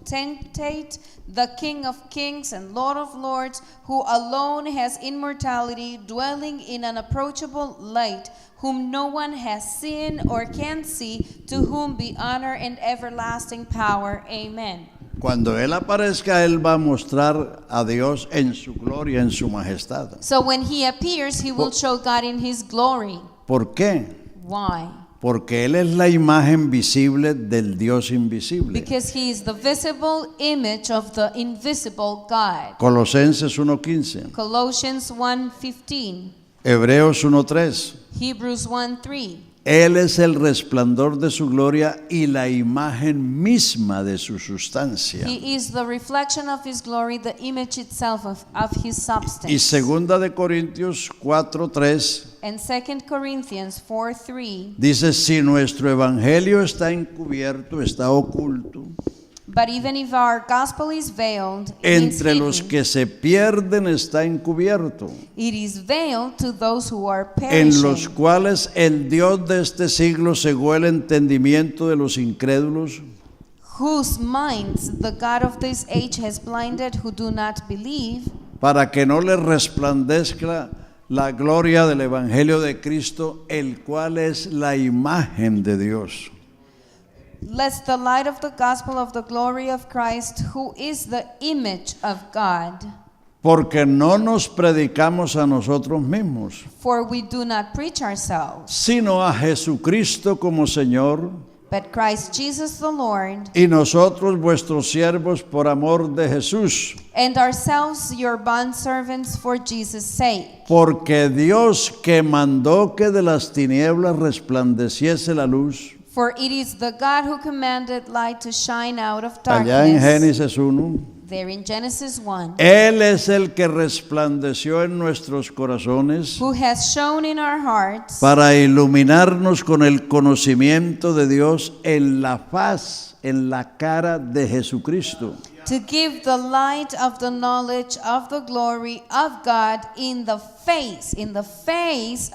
potentate, the King of kings and Lord of lords, who alone has immortality, dwelling in unapproachable light, whom no one has seen or can see, to whom be honor and everlasting power. Amen. Cuando Él aparezca, Él va a mostrar a Dios en su gloria, en su majestad. So when he appears, he will show God in his glory. ¿Por qué? Why? Porque Él es la imagen visible del Dios invisible. Because he is the visible image of the invisible God. Colosenses 1:15, Colossians 1:15, Hebreos 1:3. Hebrews 1:3. Él es el resplandor de su gloria y la imagen misma de su sustancia. He is the reflection of his glory, the image itself of his substance. Y segunda de Corintios 4:3 And 2 Corinthians 4:3, dice: si nuestro evangelio está encubierto, está oculto, but even if our gospel is veiled, it is entre los hidden. que se pierden está encubierto, It is veiled to those who are en los perishing, cuales el Dios de este siglo cegó el entendimiento de los incrédulos, whose minds the God of this age has blinded, who do not believe, para que no les resplandezca la gloria del evangelio de Cristo, el cual es la imagen de Dios. lest the light of the gospel of the glory of Christ, who is the image of God. Porque no nos predicamos a nosotros mismos, For we do not preach ourselves, sino a Jesucristo como Señor, but Christ Jesus the Lord, y nosotros vuestros siervos por amor de Jesús. and ourselves your bondservants for Jesus' sake. Porque Dios, que mandó que de las tinieblas resplandeciese la luz, For it is the God who commanded light to shine out of allá en darkness. Génesis 1, There in Genesis 1. Él es el que resplandeció en nuestros corazones Who has shone in our hearts para iluminarnos con el conocimiento de Dios en la faz, en la cara de Jesucristo. to give the light of the knowledge of the glory of God in the face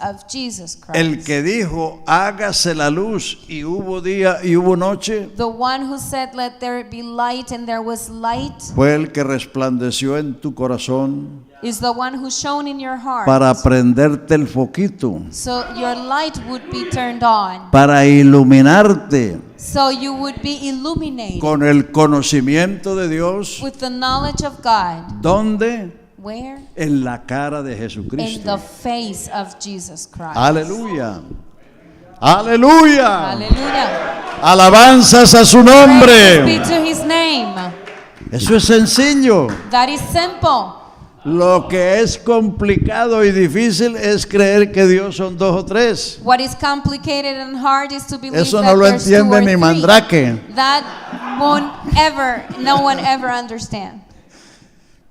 of Jesus Christ. El que dijo, hágase la luz, y hubo día y hubo noche, The one who said, let there be light, and there was light, fue el que resplandeció en tu corazón is the one who shone in your heart. para prenderte el foquito, So your light would be turned on. para iluminarte So you would be illuminated con el conocimiento de Dios. with the knowledge of God. ¿Dónde? Where? En la cara de In the Jesucristo. face of Jesus Christ. Aleluya. Aleluya. Hallelujah. Alabanzas a su Praise nombre. be to his name. Eso es sencillo. That is simple. Lo que es complicado y difícil es creer que Dios son dos o tres. What is complicated and hard is to believe Eso that no lo there's two entiende or ni three. Mandrake. That no one ever understand.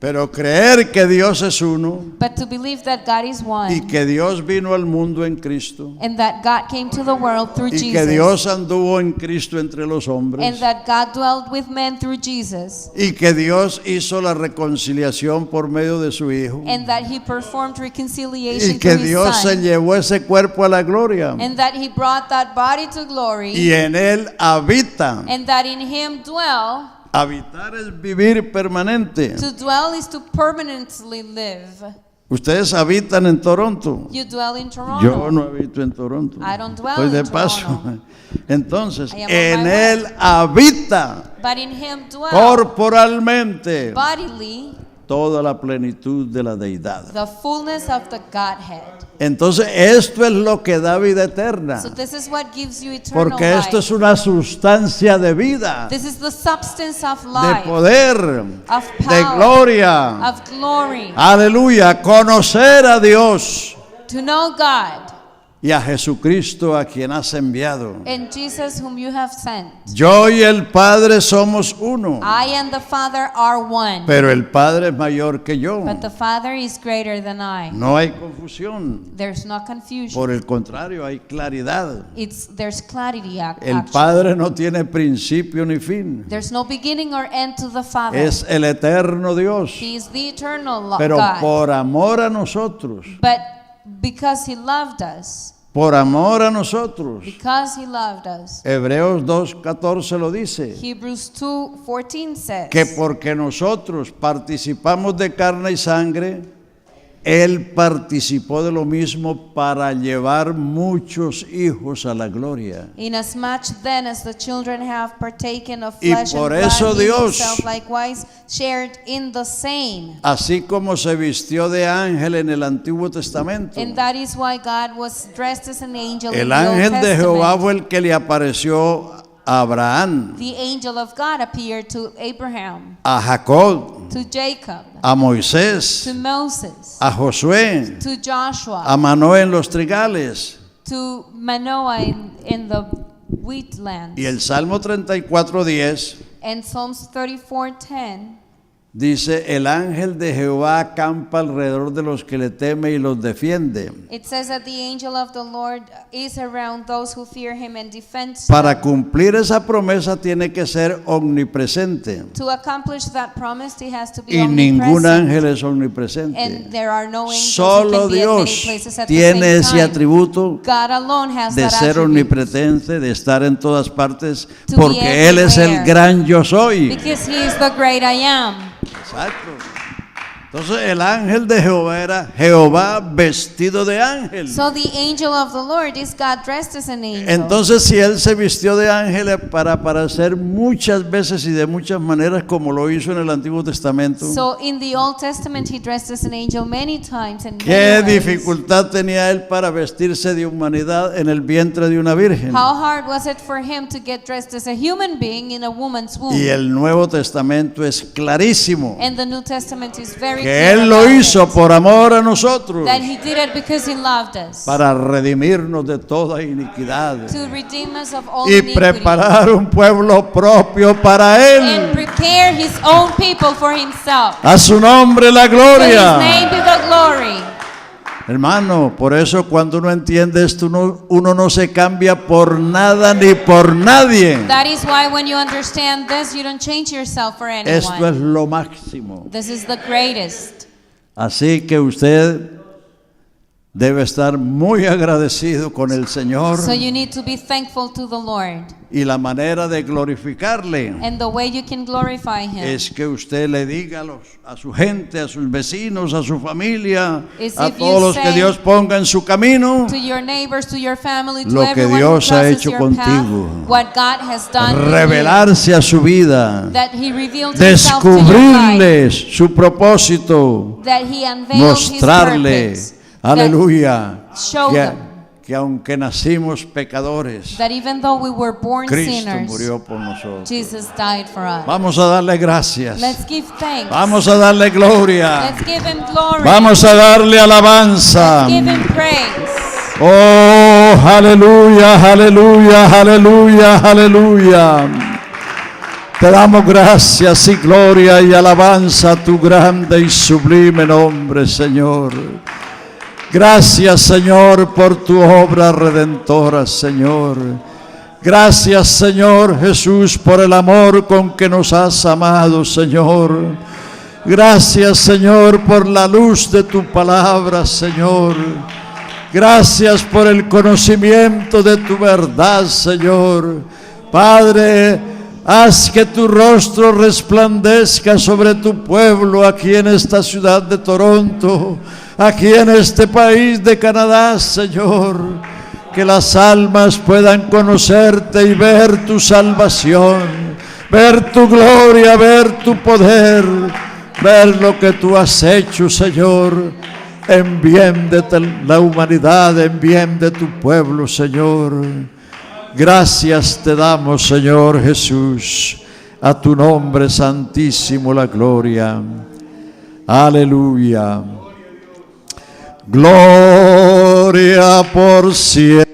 Pero creer que Dios es uno But to believe that God is y one, que Dios vino al mundo en Cristo and that God came to the world through y que Jesus, Dios anduvo en Cristo entre los and hombres that God dwelled with men through Jesus, y que Dios hizo la reconciliación por medio de su Hijo and that He performed reconciliation y que through His Dios se Son, llevó ese cuerpo a la gloria and that He brought that body to glory, y en Él habita and that in Him dwell Habitar es vivir permanente. To dwell is to permanently live. Ustedes habitan en Toronto. You dwell in Toronto. Yo no habito en Toronto. I don't dwell Estoy de in paso. Toronto. Entonces, I am on en my él way. habita But in him dwell corporalmente bodily toda la plenitud de la deidad. the fullness of the Godhead. Entonces, esto es lo que da vida eterna. So this is what gives you eternal Porque life. esto es una sustancia de vida, This is the substance of de life, poder, of de power, gloria. of glory, Aleluya, conocer a Dios to know God y a Jesucristo a quien has enviado. and Jesus whom you have sent. Yo y el Padre somos uno, I and the Father are one, pero el Padre es mayor que yo. but the Father is greater than I. No hay confusión, There's no confusion. por el contrario, hay claridad. There's clarity El actually. Padre no tiene principio ni fin. There's no beginning or end to the Father. Es el eterno Dios, He is the eternal pero God. por amor a nosotros, But because He loved us, por amor a nosotros. because He loved us, Hebreos 2:14 lo dice, Hebrews 2:14 says, que porque nosotros participamos de carne y sangre, Él participó de lo mismo para llevar muchos hijos a la gloria. inasmuch then as the children have partaken of Y flesh and por blood, eso He Dios, Himself likewise shared in the same. Así como se vistió de ángel en el Antiguo Testamento, And that is why God was dressed as an angel in el the Old ángel de Testament. Jehová fue el que le apareció a Abraham, The angel of God appeared to Abraham, a Jacob, to Jacob, a Moisés, to Moses, a Josué, to Joshua, a Manoé en los trigales. to Manoah in the wheatland. Y el Salmo 34:10 And Psalms 34:10 dice, el ángel de Jehová acampa alrededor de los que le temen y los defiende, it says that the angel of the Lord is around those who fear Him and defends Para them. cumplir esa promesa tiene que ser omnipresente. To accomplish that promise, He has to be Y ningún omnipresent. ángel es omnipresente. And there are no angels who Solo can be at many Dios places at the tiene same ese time. atributo God alone has de that ser attribute. omnipotente, de estar en todas partes, To be porque Él es el everywhere. gran yo soy. Because He is the great I am. Exacto. Entonces el ángel de Jehová era Jehová vestido de ángel. So the angel of the Lord is God dressed as an angel. Entonces si Él se vistió de ángel para aparecer muchas veces y de muchas maneras como lo hizo en el Antiguo Testamento, So in the Old Testament He dressed as an angel many times and ¿qué many ways. dificultad tenía Él para vestirse de humanidad en el vientre de una virgen? How hard was it for Him to get dressed as a human being in a woman's womb? Y el Nuevo Testamento es clarísimo And the New Testament is very que clear Él lo about hizo it. por amor a nosotros, That He did it because He loved us. para redimirnos de toda iniquidad To redeem us of all y iniquity. preparar un pueblo propio para And Él. prepare His own people for Himself. A su nombre la To His name gloria. be the glory. Hermano, por eso cuando uno entiende esto, uno no se cambia por nada ni por nadie. That is why when you understand this, you don't change yourself for Esto es anyone. lo máximo. This is the greatest. Así que usted debe estar muy agradecido con el Señor, So you need to be thankful to the Lord. y la manera de glorificarle And the way you can glorify Him es que usted le diga a su gente, a sus vecinos, a su familia, is a if todos you los que say Dios ponga en su camino, to your neighbors, to your family, to lo que everyone Dios who ha crosses hecho your contigo. path, what God has done with revelarse a su vida, you, that He revealed Himself to your life, descubrirles su propósito, that He unveiled His mostrarle, purpose, aleluya, show que, them que aunque nacimos pecadores, that even though we were born Cristo sinners, murió por nosotros. Jesus died for us. Vamos a darle gracias. Let's give thanks. Vamos a darle gloria. Let's give Him glory. Vamos a darle alabanza. Give Him praise. Oh, aleluya, aleluya, aleluya, aleluya. Te damos gracias y gloria y alabanza a tu grande y sublime nombre, Señor. Gracias, Señor, por tu obra redentora, Señor. Gracias, Señor Jesús, por el amor con que nos has amado, Señor. Gracias, Señor, por la luz de tu palabra, Señor. Gracias por el conocimiento de tu verdad, Señor. Padre, Haz que tu rostro resplandezca sobre tu pueblo aquí en esta ciudad de Toronto, aquí en este país de Canadá, Señor. Que las almas puedan conocerte y ver tu salvación, ver tu gloria, ver tu poder, ver lo que tú has hecho, Señor, en bien de la humanidad, en bien de tu pueblo, Señor. Gracias te damos, Señor Jesús. A tu nombre santísimo la gloria. Aleluya. Gloria por siempre.